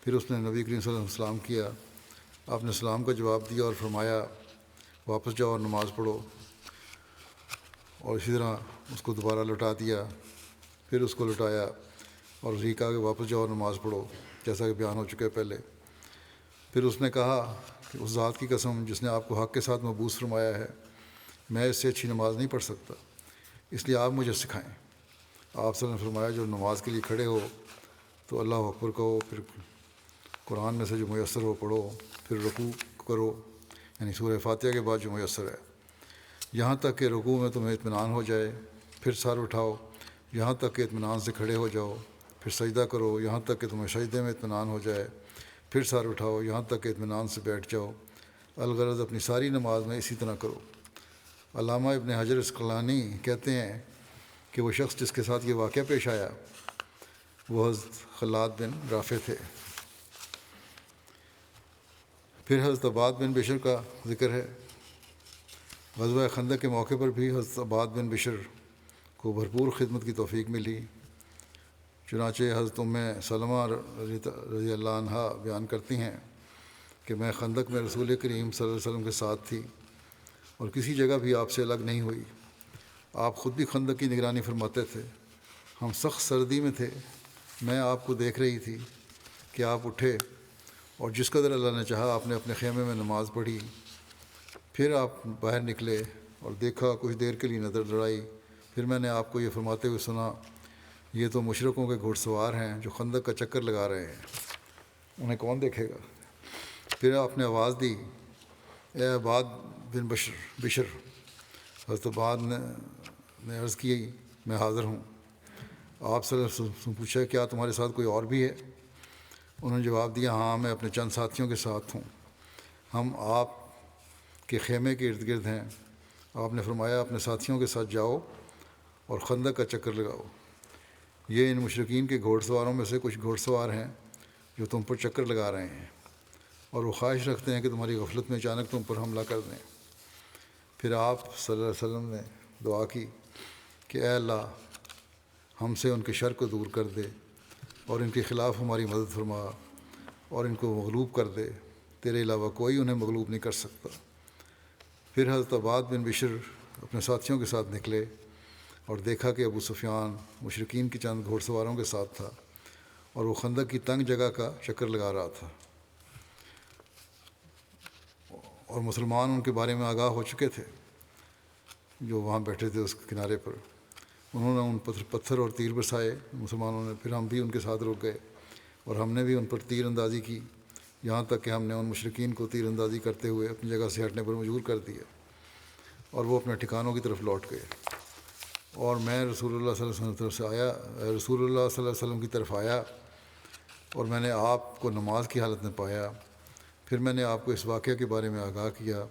پھر اس نے نبی کریم صلی اللہ علیہ وسلم سلام کیا، آپ نے سلام کا جواب دیا اور فرمایا واپس جاؤ اور نماز پڑھو، اور اسی طرح اس کو دوبارہ لوٹا دیا، پھر اس کو لوٹایا اور اسی کہا کہ واپس جاؤ اور نماز پڑھو، جیسا کہ بیان ہو چکا ہے پہلے۔ پھر اس نے کہا کہ اس ذات کی قسم جس نے آپ کو حق کے ساتھ مبعوث فرمایا ہے، میں اس سے اچھی نماز نہیں پڑھ سکتا، اس لیے آپ مجھے سکھائیں۔ آپ صلی اللہ علیہ وسلم نے فرمایا جو نماز کے لیے کھڑے ہو تو اللہ اکبر کہو، پھر قرآن میں سے جو میسر ہو پڑھو، پھر رکوع کرو، یعنی سورہ فاتحہ کے بعد جو میسر ہے، یہاں تک کہ رکوع میں تمہیں اطمینان ہو جائے، پھر سر اٹھاؤ یہاں تک کہ اطمینان سے کھڑے ہو جاؤ، پھر سجدہ کرو یہاں تک کہ تمہیں سجدے میں اطمینان ہو جائے، پھر سر اٹھاؤ یہاں تک کہ اطمینان سے بیٹھ جاؤ، الغرض اپنی ساری نماز میں اسی طرح کرو۔ علامہ ابن حجر عسقلانی کہتے ہیں کہ وہ شخص جس کے ساتھ یہ واقعہ پیش آیا وہ حضرت خلاد بن رافع تھے۔ پھر حضرت عباد بن بشر کا ذکر ہے۔ غزوہ خندق کے موقع پر بھی حضرت عباد بن بشر کو بھرپور خدمت کی توفیق ملی، چنانچہ حضرت ام سلمہ رضی اللہ عنہا بیان کرتی ہیں کہ میں خندق میں رسول کریم صلی اللہ علیہ وسلم کے ساتھ تھی اور کسی جگہ بھی آپ سے الگ نہیں ہوئی، آپ خود بھی خندق کی نگرانی فرماتے تھے، ہم سخت سردی میں تھے، میں آپ کو دیکھ رہی تھی کہ آپ اٹھے اور جس قدر اللہ نے چاہا آپ نے اپنے خیمے میں نماز پڑھی، پھر آپ باہر نکلے اور دیکھا، کچھ دیر کے لیے نظر دوڑائی، پھر میں نے آپ کو یہ فرماتے ہوئے سنا یہ تو مشرکوں کے گھوڑ سوار ہیں جو خندق کا چکر لگا رہے ہیں، انہیں کون دیکھے گا؟ پھر آپ نے آواز دی اے عباد بن بشر۔ حضرت عباد نے عرض کی میں حاضر ہوں۔ آپ صلی اللہ علیہ وسلم نے پوچھا کیا تمہارے ساتھ کوئی اور بھی ہے؟ انہوں نے جواب دیا ہاں میں اپنے چند ساتھیوں کے ساتھ ہوں، ہم آپ کے خیمے کے ارد گرد ہیں۔ آپ نے فرمایا اپنے ساتھیوں کے ساتھ جاؤ اور خندق کا چکر لگاؤ، یہ ان مشرکین کے گھوڑ سواروں میں سے کچھ گھوڑ سوار ہیں جو تم پر چکر لگا رہے ہیں اور وہ خواہش رکھتے ہیں کہ تمہاری غفلت میں اچانک تم پر حملہ کر دیں۔ پھر آپ صلی اللہ علیہ وسلم نے دعا کی کہ اے اللہ ہم سے ان کے شر کو دور کر دے اور ان کے خلاف ہماری مدد فرما اور ان کو مغلوب کر دے، تیرے علاوہ کوئی انہیں مغلوب نہیں کر سکتا۔ پھر حضرت عباد بن بشر اپنے ساتھیوں کے ساتھ نکلے اور دیکھا کہ ابو سفیان مشرکین کی چند گھوڑ سواروں کے ساتھ تھا اور وہ خندق کی تنگ جگہ کا چکر لگا رہا تھا، اور مسلمان ان کے بارے میں آگاہ ہو چکے تھے جو وہاں بیٹھے تھے اس کنارے پر۔ انہوں نے ان پتھر اور تیر برسائے مسلمانوں نے، پھر ہم بھی ان کے ساتھ رک گئے اور ہم نے بھی ان پر تیر اندازی کی، یہاں تک کہ ہم نے ان مشرکین کو تیر اندازی کرتے ہوئے اپنی جگہ سے ہٹنے پر مجبور کر دیا اور وہ اپنے ٹھکانوں کی طرف لوٹ گئے۔ اور میں رسول اللہ صلی اللہ علیہ وسلم کی طرف سے آیا، رسول اللہ صلی اللہ علیہ وسلم کی طرف آیا اور میں نے آپ کو نماز کی حالت میں پایا۔ پھر میں نے آپ کو اس واقعہ کے بارے میں آگاہ کیا۔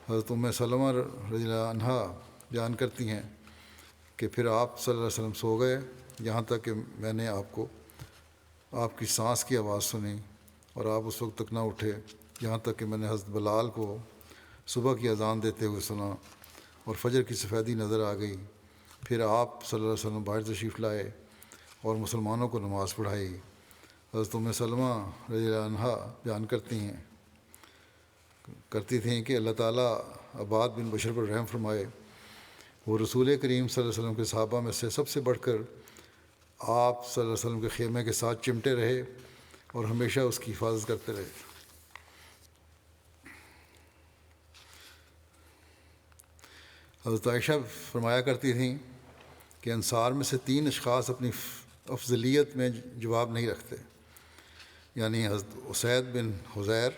حضرت سلمہ رضی اللہ عنہا بیان کرتی ہیں کہ پھر آپ صلی اللہ علیہ وسلم سو گئے، یہاں تک کہ میں نے آپ کی سانس کی آواز سنی اور آپ اس وقت تک نہ اٹھے، یہاں تک کہ میں نے حضرت بلال کو صبح کی اذان دیتے ہوئے سنا اور فجر کی سفیدی نظر آ گئی۔ پھر آپ صلی اللہ علیہ وسلم باہر تشریف لائے اور مسلمانوں کو نماز پڑھائی۔ حضرت سلمہ رضی اللہ عنہا بیان کرتی تھیں کہ اللہ تعالیٰ عباد بن بشر پر رحم فرمائے، وہ رسول کریم صلی اللہ علیہ وسلم کے صحابہ میں سے سب سے بڑھ کر آپ صلی اللہ علیہ وسلم کے خیمے کے ساتھ چمٹے رہے اور ہمیشہ اس کی حفاظت کرتے رہے۔ حضرت عائشہ فرمایا کرتی تھیں کہ انصار میں سے 3 اشخاص اپنی افضلیت میں جواب نہیں رکھتے، یعنی حضرت اسید بن حضیر،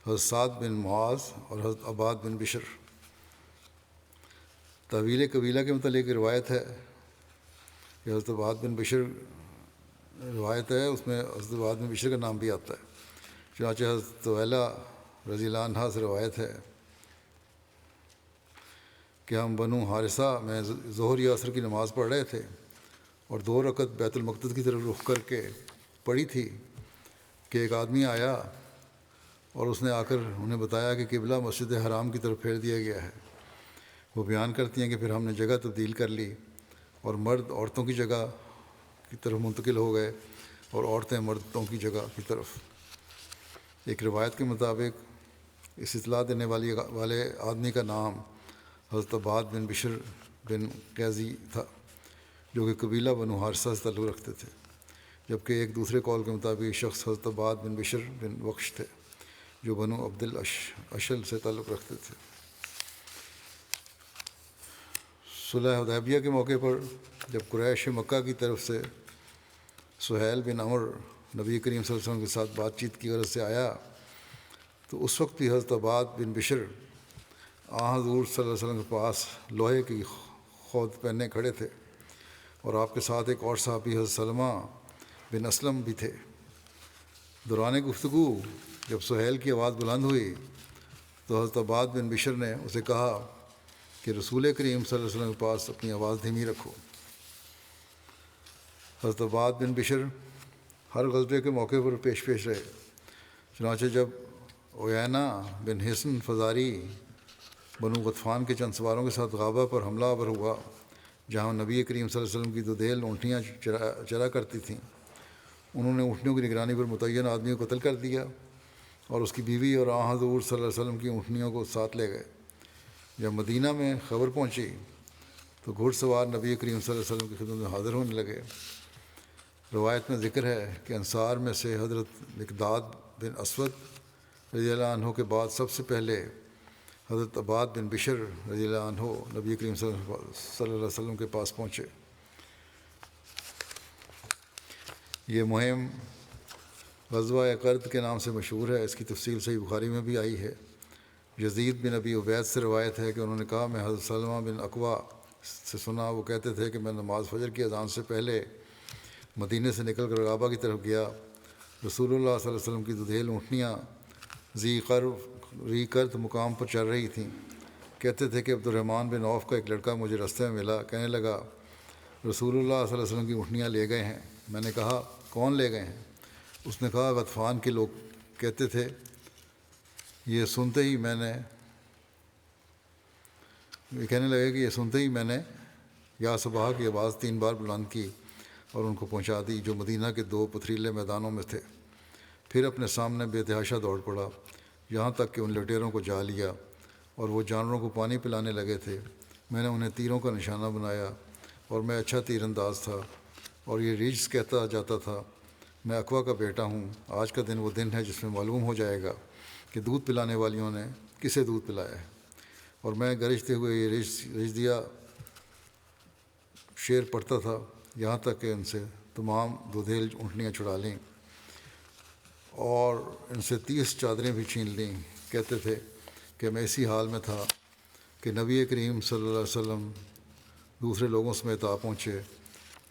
حضرت سعد بن معاذ اور حضرت عباد بن بشر۔ طویل قبیلہ کے متعلق روایت ہے کہ حضرت عباد بن بشر روایت ہے، اس میں حضرت عباد بن بشر کا نام بھی آتا ہے۔ چنانچہ حضرت طویلہ رضی اللہ عنہ سے روایت ہے کہ ہم بنو حارثہ میں ظہر یا عصر کی نماز پڑھ رہے تھے اور 2 رکعت بیت المقدس کی طرف رخ کر کے پڑھی تھی کہ ایک آدمی آیا اور اس نے آ کر انہیں بتایا کہ قبلہ مسجد حرام کی طرف پھیر دیا گیا ہے۔ وہ بیان کرتی ہیں کہ پھر ہم نے جگہ تبدیل کر لی اور مرد عورتوں کی جگہ کی طرف منتقل ہو گئے اور عورتیں مردوں کی جگہ کی طرف۔ ایک روایت کے مطابق اس اطلاع دینے والے آدمی کا نام حضرت عباد بن بشر بن قیزی تھا، جو کہ قبیلہ بنو حارثہ سے تعلق رکھتے تھے، جبکہ ایک دوسرے قول کے مطابق یہ شخص حضرت عباد بن بشر بن وقش تھے، جو بنو عبد الاشل سے تعلق رکھتے تھے۔ صلح حدیبیہ کے موقع پر جب قریش مکہ کی طرف سے سہیل بن عمر نبی کریم صلی اللہ علیہ وسلم کے ساتھ بات چیت کی غرض سے آیا تو اس وقت بھی حضرت عباد بن بشر حضور صلی اللہ علیہ وسلم کے پاس لوہے کی خود پہنے کھڑے تھے اور آپ کے ساتھ ایک اور صحابی حضرت سلمہ بن اسلم بھی تھے۔ دوران گفتگو جب سہیل کی آواز بلند ہوئی تو حضرت عباد بن بشر نے اسے کہا کہ رسول کریم صلی اللہ علیہ وسلم کے پاس اپنی آواز دھیمی رکھو۔ حضرت عباد بن بشر ہر غزوے کے موقع پر پیش رہے، چنانچہ جب عیینہ بن حصن فزاری بنو غطفان کے چند سواروں کے ساتھ غابہ پر حملہ آور ہوا، جہاں نبی کریم صلی اللہ علیہ وسلم کی 2 دھیل اونٹیاں چرا کرتی تھیں، انہوں نے اونٹنیوں کی نگرانی پر متعین آدمی کو قتل کر دیا اور اس کی بیوی اور حضور صلی اللہ علیہ وسلم کی اونٹنیوں کو ساتھ لے گئے۔ جب مدینہ میں خبر پہنچی تو گھڑ سوار نبی کریم صلی اللہ علیہ وسلم کی خدمت میں حاضر ہونے لگے۔ روایت میں ذکر ہے کہ انصار میں سے حضرت مقداد بن اسود رضی اللہ عنہ کے بعد سب سے پہلے حضرت عباد بن بشر رضی اللہ عنہ نبی کریم صلی اللہ علیہ وسلم کے پاس پہنچے۔ یہ مہم غزوہ قرد کے نام سے مشہور ہے، اس کی تفصیل صحیح بخاری میں بھی آئی ہے۔ یزید بن ابی عبید سے روایت ہے کہ انہوں نے کہا میں حضرت سلمہ بن اکوع سے سنا، وہ کہتے تھے کہ میں نماز فجر کی اذان سے پہلے مدینے سے نکل کر غابہ کی طرف گیا۔ رسول اللہ صلی اللہ علیہ وسلم کی 2 دھیل اونٹنیاں ری کرد مقام پر چل رہی تھیں۔ کہتے تھے کہ عبد الرحمن بن عوف کا ایک لڑکا مجھے راستے میں ملا، کہنے لگا رسول اللہ صلی اللہ علیہ وسلم کی اونٹنیاں لے گئے ہیں۔ میں نے کہا کون لے گئے ہیں؟ اس نے کہا غطفان کے لوگ کہتے تھے۔ یہ کہنے لگے کہ یہ سنتے ہی میں نے یا صبح کی آواز 3 بار بلند کی اور ان کو پہنچا دی، جو مدینہ کے 2 پتھریلے میدانوں میں تھے۔ پھر اپنے سامنے بے تحاشا دوڑ پڑا، یہاں تک کہ ان لٹیروں کو جا لیا اور وہ جانوروں کو پانی پلانے لگے تھے۔ میں نے انہیں تیروں کا نشانہ بنایا اور میں اچھا تیر انداز تھا اور یہ ریجز کہتا جاتا تھا میں اقوا کا بیٹا ہوں۔ آج کا دن وہ دن ہے جس میں معلوم ہو جائے گا کہ دودھ پلانے والیوں نے کسے دودھ پلایا ہے۔ اور میں گرجتے ہوئے یہ رجزیہ شعر پڑھتا تھا یہاں تک کہ ان سے تمام دودھیل اونٹنیاں چھڑا لیں اور ان سے 30 چادریں بھی چھین لیں۔ کہتے تھے کہ میں اسی حال میں تھا کہ نبی کریم صلی اللہ علیہ وسلم دوسرے لوگوں سمیت آ پہنچے۔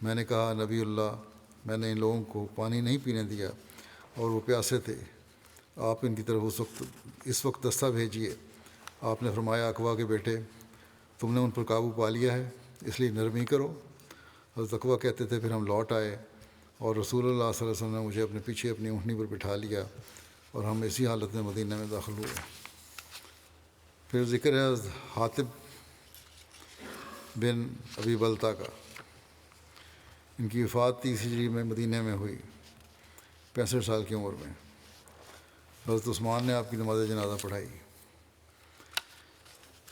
میں نے کہا نبی اللہ، میں نے ان لوگوں کو پانی نہیں پینے دیا اور وہ پیاسے تھے، آپ ان کی طرف اس وقت دستہ بھیجیے۔ آپ نے فرمایا اقوا کے بیٹے، تم نے ان پر قابو پا لیا ہے، اس لیے نرمی کرو۔ حضرت اقوا کہتے تھے پھر ہم لوٹ آئے اور رسول اللہ صلی اللہ علیہ وسلم نے مجھے اپنے پیچھے اپنی اونٹنی پر بٹھا لیا اور ہم اسی حالت میں مدینہ میں داخل ہوئے۔ پھر ذکر ہے حضرت حاطب بن ابی بلتا کا۔ ان کی وفات 30 ہجری میں مدینہ میں ہوئی، 65 سال کی عمر میں۔ حضرت عثمان نے آپ کی نماز جنازہ پڑھائی۔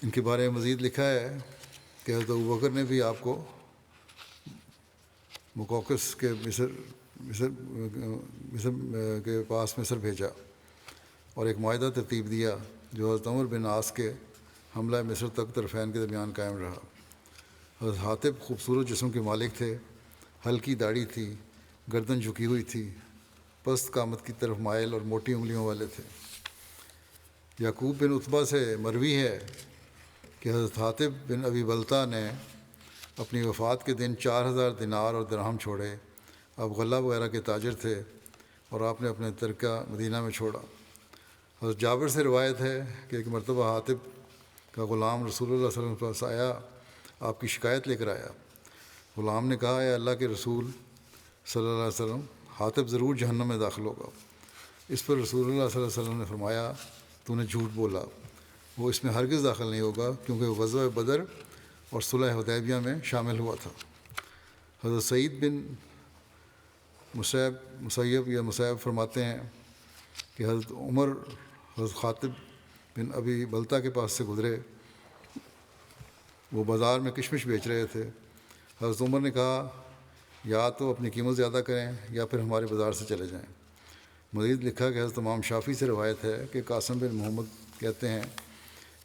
ان کے بارے میں مزید لکھا ہے کہ حضرت ابوبکر نے بھی آپ کو مقوقس کے مصر کے پاس مصر بھیجا اور ایک معاہدہ ترتیب دیا جو حضرت عمر بن عاص کے حملہ مصر تک طرفین کے درمیان قائم رہا۔ حضرت حاطب خوبصورت جسم کے مالک تھے، ہلکی داڑھی تھی، گردن جھکی ہوئی تھی، پست قامت کی طرف مائل اور موٹی انگلیوں والے تھے۔ یعقوب بن عتبہ سے مروی ہے کہ حضرت حاطب بن ابی بلتا نے اپنی وفات کے دن 4000 دینار اور درہم چھوڑے۔ اب غلہ وغیرہ کے تاجر تھے اور آپ نے اپنے ترکہ مدینہ میں چھوڑا۔ حضرت جابر سے روایت ہے کہ ایک مرتبہ حاطب کا غلام رسول اللہ صلی اللہ علیہ وسلم کے پاس آیا، آپ کی شکایت لے کر آیا۔ غلام نے کہا اے اللہ کے رسول صلی اللہ علیہ وسلم، حاطب ضرور جہنم میں داخل ہوگا۔ اس پر رسول اللہ صلی اللہ علیہ وسلم نے فرمایا تو نے جھوٹ بولا، وہ اس میں ہرگز داخل نہیں ہوگا کیونکہ وہ غزوہ بدر اور صلح حدیبیہ میں شامل ہوا تھا۔ حضرت سعید بن مسیب فرماتے ہیں کہ حضرت عمر حضرت حاطب بن ابی بلتا کے پاس سے گزرے، وہ بازار میں کشمش بیچ رہے تھے۔ حضرت عمر نے کہا یا تو اپنی قیمت زیادہ کریں یا پھر ہمارے بازار سے چلے جائیں۔ مزید لکھا کہ حضرت امام شافعی سے روایت ہے کہ قاسم بن محمد کہتے ہیں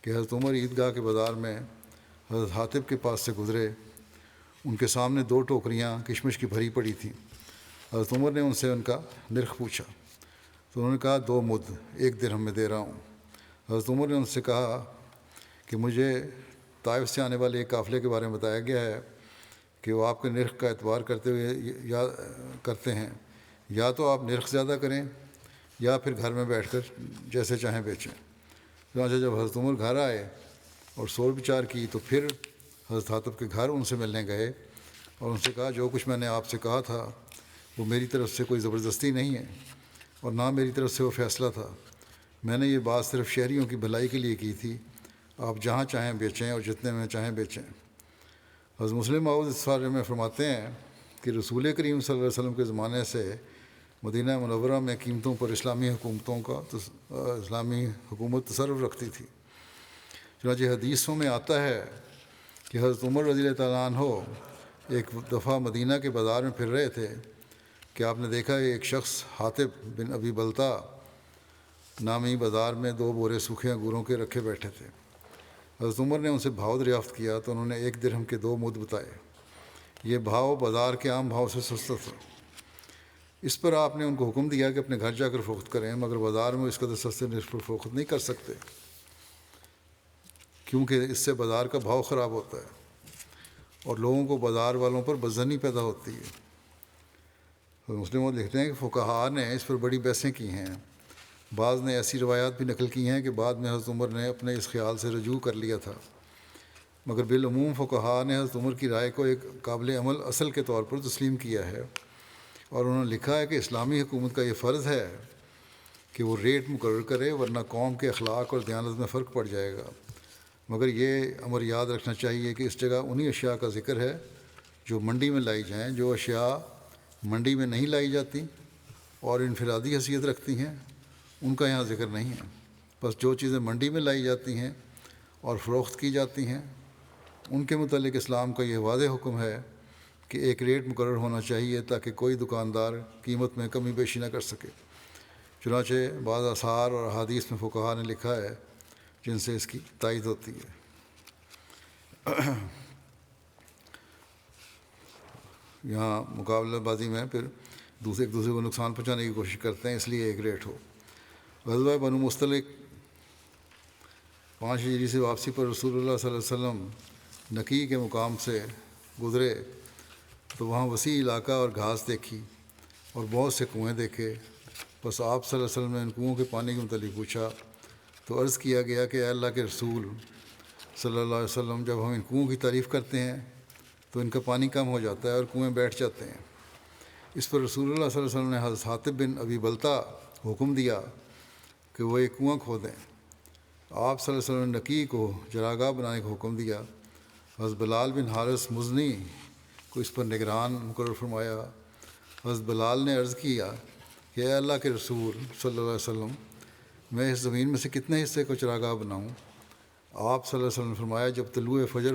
کہ حضرت عمر عیدگاہ کے بازار میں حضرت حاطب کے پاس سے گزرے، ان کے سامنے 2 ٹوکریاں کشمش کی بھری پڑی تھیں۔ حضرت عمر نے ان سے ان کا نرخ پوچھا تو انہوں نے کہا 2 مد 1 درہم میں دے رہا ہوں۔ حضرت عمر نے ان سے کہا کہ مجھے طائف سے آنے والے ایک قافلے کے بارے میں بتایا گیا ہے کہ وہ آپ کے نرخ کا اعتبار کرتے ہیں، یا تو آپ نرخ زیادہ کریں یا پھر گھر میں بیٹھ کر جیسے چاہیں بیچیں۔ چنانچہ جب حضرت عمر گھر آئے اور سول بچار کی تو پھر حضرت حاطب کے گھر ان سے ملنے گئے اور ان سے کہا جو کچھ میں نے آپ سے کہا تھا وہ میری طرف سے کوئی زبردستی نہیں ہے اور نہ میری طرف سے وہ فیصلہ تھا، میں نے یہ بات صرف شہریوں کی بھلائی کے لیے کی تھی، آپ جہاں چاہیں بیچیں اور جتنے میں چاہیں بیچیں۔ حضرت مسلم موعود اس بارے میں فرماتے ہیں کہ رسول کریم صلی اللہ علیہ وسلم کے زمانے سے مدینہ منورہ میں قیمتوں پر اسلامی حکومت تصرف رکھتی تھی۔ چنانچہ حدیثوں میں آتا ہے کہ حضرت عمر رضی اللہ تعالیٰ عنہ ایک دفعہ مدینہ کے بازار میں پھر رہے تھے کہ آپ نے دیکھا ایک شخص حاطب بن ابی بلتا نامی بازار میں 2 بورے سوکھے انگوروں کے رکھے بیٹھے تھے۔ حضرت عمر نے ان سے بھاؤ دریافت کیا تو انہوں نے 1 درہم کے 2 مد بتائے۔ یہ بھاؤ بازار کے عام بھاؤ سے سستا تھا۔ اس پر آپ نے ان کو حکم دیا کہ اپنے گھر جا کر فروخت کریں، مگر بازار میں اس قدر سستے نرخ پر فروخت نہیں کر سکتے کیونکہ اس سے بازار کا بھاؤ خراب ہوتا ہے اور لوگوں کو بازار والوں پر بدظنی پیدا ہوتی ہے۔ مسلم لکھتے ہیں کہ فقہاء نے اس پر بڑی بحثیں کی ہیں، بعض نے ایسی روایات بھی نقل کی ہیں کہ بعد میں حضرت عمر نے اپنے اس خیال سے رجوع کر لیا تھا، مگر بالعموم فقہاء نے حضرت عمر کی رائے کو ایک قابل عمل اصل کے طور پر تسلیم کیا ہے، اور انہوں نے لکھا ہے کہ اسلامی حکومت کا یہ فرض ہے کہ وہ ریٹ مقرر کرے ورنہ قوم کے اخلاق اور دیانت میں فرق پڑ جائے گا، مگر یہ امر یاد رکھنا چاہیے کہ اس جگہ انہی اشیاء کا ذکر ہے جو منڈی میں لائی جائیں، جو اشیاء منڈی میں نہیں لائی جاتی اور انفرادی حیثیت رکھتی ہیں ان کا یہاں ذکر نہیں ہے۔ بس جو چیزیں منڈی میں لائی جاتی ہیں اور فروخت کی جاتی ہیں ان کے متعلق اسلام کا یہ واضح حکم ہے کہ ایک ریٹ مقرر ہونا چاہیے تاکہ کوئی دکاندار قیمت میں کمی بیشی نہ کر سکے۔ چنانچہ بعض آثار اور احادیث میں فقہاء نے لکھا ہے جن سے اس کی تائید ہوتی ہے۔ یہاں مقابلہ بازی میں پھر ایک دوسرے کو نقصان پہنچانے کی کوشش کرتے ہیں، اس لیے ایک ریٹ ہو۔ غزوہ بنو مستلق 5 ہجری سے واپسی پر رسول اللہ صلی اللہ علیہ وسلم نکی کے مقام سے گزرے تو وہاں وسیع علاقہ اور گھاس دیکھی اور بہت سے کنویں دیکھے۔ بس آپ صلی اللہ علیہ وسلم نے ان کنوؤں کے پانی کے متعلق پوچھا تو عرض کیا گیا کہ اے اللہ کے رسول صلی اللہ علیہ وسلم، جب ہم ان کنوؤں کی تعریف کرتے ہیں تو ان کا پانی کم ہو جاتا ہے اور کنویں بیٹھ جاتے ہیں۔ اس پر رسول اللہ صلی اللہ علیہ وسلم نے حضرت حاطب بن ابی بلتہ حکم دیا کہ وہ ایک کنواں کھودیں۔ آپ صلی اللہ علیہ وسلم نے نکی کو چراگاہ بنانے کا حکم دیا۔ حضرت بلال بن حارث مزنی کو اس پر نگران مقرر فرمایا۔ حضرت بلال نے عرض کیا کہ اے اللہ کے رسول صلی اللہ علیہ وسلم، میں اس زمین میں سے کتنے حصے کو چراگاہ بناؤں؟ آپ صلی اللہ علیہ وسلم نے فرمایا، جب طلوع فجر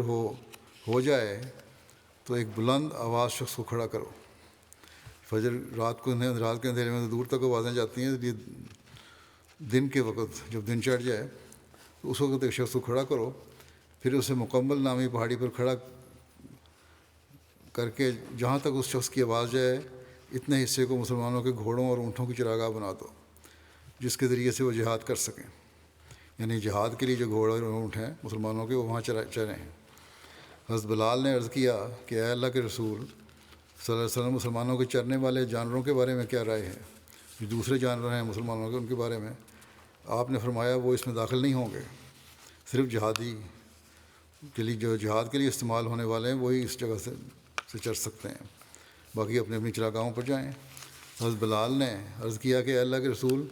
ہو جائے تو ایک بلند آواز شخص کو کھڑا کرو۔ فجر رات کے اندھیرے میں تو دور تک آوازیں جاتی ہیں، اس لیے دن کے وقت جب دن چڑھ جائے تو اس وقت ایک شخص کو کھڑا کرو، پھر اسے مکمل نامی پہاڑی پر کھڑا کر کے جہاں تک اس شخص کی آواز جائے اتنے حصے کو مسلمانوں کے گھوڑوں اور اونٹوں کی چراگاہ بنا دو، جس کے ذریعے سے وہ جہاد کر سکیں۔ یعنی جہاد کے لیے جو گھوڑے اور اونٹ ہیں مسلمانوں کے، وہ وہاں چریں ہیں۔ حضرت بلال نے عرض کیا کہ اے اللہ کے رسول صلی اللہ علیہ وسلم، مسلمانوں کے چرنے والے جانوروں کے بارے میں کیا رائے ہے؟ جو دوسرے جانور ہیں مسلمانوں کے، ان کے بارے میں آپ نے فرمایا وہ اس میں داخل نہیں ہوں گے، صرف جہادی کے لیے، جو جہاد کے لیے استعمال ہونے والے ہیں وہی اس جگہ سے چر سکتے ہیں، باقی اپنی اپنی چراگاہوں پر جائیں۔ حضرت بلال نے عرض کیا کہ اے اللہ کے رسول،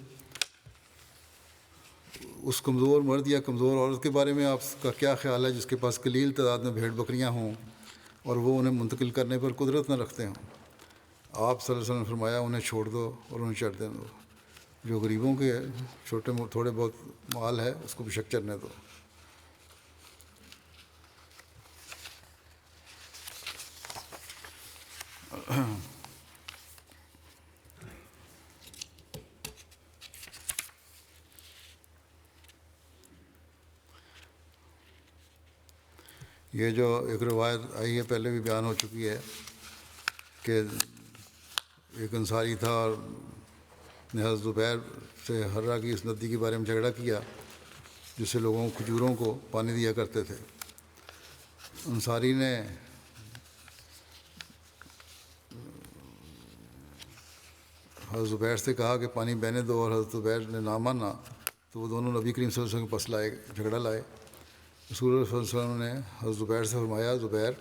اس کمزور مرد یا کمزور عورت کے بارے میں آپ کا کیا خیال ہے جس کے پاس قلیل تعداد میں بھیڑ بکریاں ہوں اور وہ انہیں منتقل کرنے پر قدرت نہ رکھتے ہوں؟ آپ صلی اللہ علیہ وسلم نے فرمایا انہیں چھوڑ دو اور انہیں چر دیں دو۔ جو غریبوں کے تھوڑے بہت مال ہے اس کو بے شک چرنے دو۔ یہ جو ایک روایت آئی ہے پہلے بھی بیان ہو چکی ہے کہ ایک انصاری تھا اور نے حضرت زبیر سے ہررا کی اس ندی کے بارے میں جھگڑا کیا جس سے لوگوں کھجوروں کو پانی دیا کرتے تھے۔ انصاری نے حضرت زبیر سے کہا کہ پانی بہنے دو، اور حضرت زبیر نے نہ مانا تو وہ دونوں نبی کریم صلی اللہ علیہ وسلم کے پاس جھگڑا لائے۔ رسول اللہ صلی اللہ علیہ وسلم نے حضرت زبیر سے فرمایا، زبیر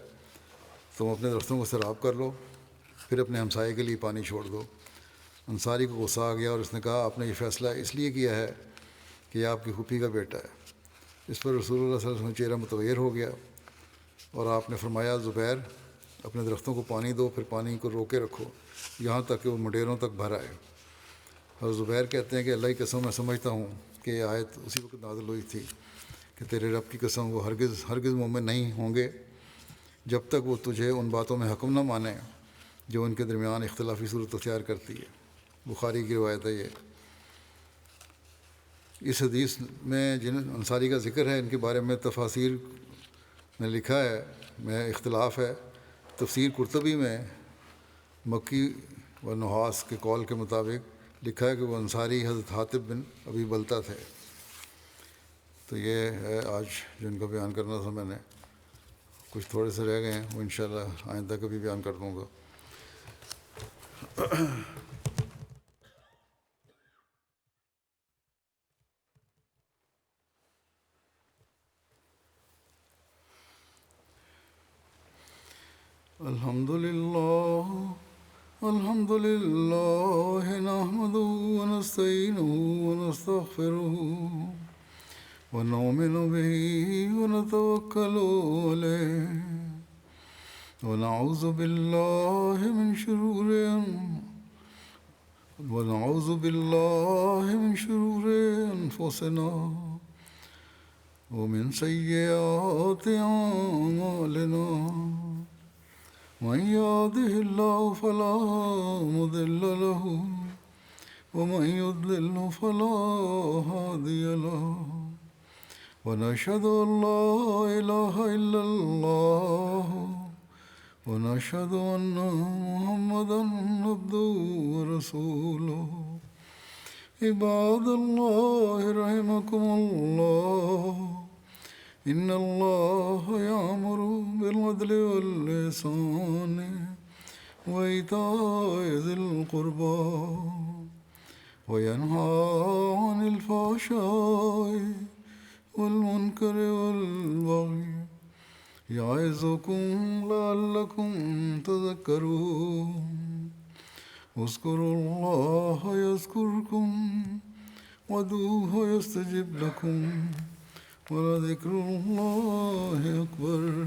تم اپنے درختوں کو سیراب کر لو، پھر اپنے ہمسائے کے لیے پانی چھوڑ دو۔ انصاری کو غصہ آ گیا اور اس نے کہا آپ نے یہ فیصلہ اس لیے کیا ہے کہ یہ آپ کی پھوپھی کا بیٹا ہے۔ اس پر رسول اللہ صلی اللہ علیہ وسلم چہرہ متغیر ہو گیا اور آپ نے فرمایا، زبیر اپنے درختوں کو پانی دو، پھر پانی کو روکے رکھو یہاں تک کہ وہ منڈیروں تک بھر آئے۔ حضرت زبیر کہتے ہیں کہ اللہ کی قسم میں سمجھتا ہوں کہ یہ آیت اسی وقت نازل ہوئی تھی کہ تیرے رب کی قسم وہ ہرگز مومن نہیں ہوں گے جب تک وہ تجھے ان باتوں میں حکم نہ مانے جو ان کے درمیان اختلافی صورت اختیار کرتی ہے۔ بخاری کی روایت ہے یہ۔ اس حدیث میں جن انصاری کا ذکر ہے ان کے بارے میں تفاسیر میں لکھا ہے، میں اختلاف ہے۔ تفسیر قرطبی میں مکی و نحاس کے قول کے مطابق لکھا ہے کہ وہ انصاری حضرت حاطب بن ابی بلتہ تھے۔ تو یہ ہے آج جو ان کا بیان کرنا تھا میں نے، کچھ تھوڑے سے رہ گئے ہیں وہ انشاءاللہ آئندہ کبھی بیان کر دوں گا۔ الحمد للہ نحمده ونستعینه ونستغفره ونؤمن به ونتوکل علیہ ونعوذ باللہ من شرور انفسنا ومن سیئات اعمالنا، من يهده الله فلا مضل له ومن يضلل فلا هادي له، ونشهد أن لا إله إلا الله ونشهد أن محمدا عبده ورسوله عباد الله رحمكم الله إن الله يأمر بالعدل والإحسان وإيتاء ذي القربى وينهى عن الفحشاء والمنكر والبغي يعظكم لعلكم تذكرون اذكروا الله يذكركم وادعوه يستجب لكم ولذكر الله أكبر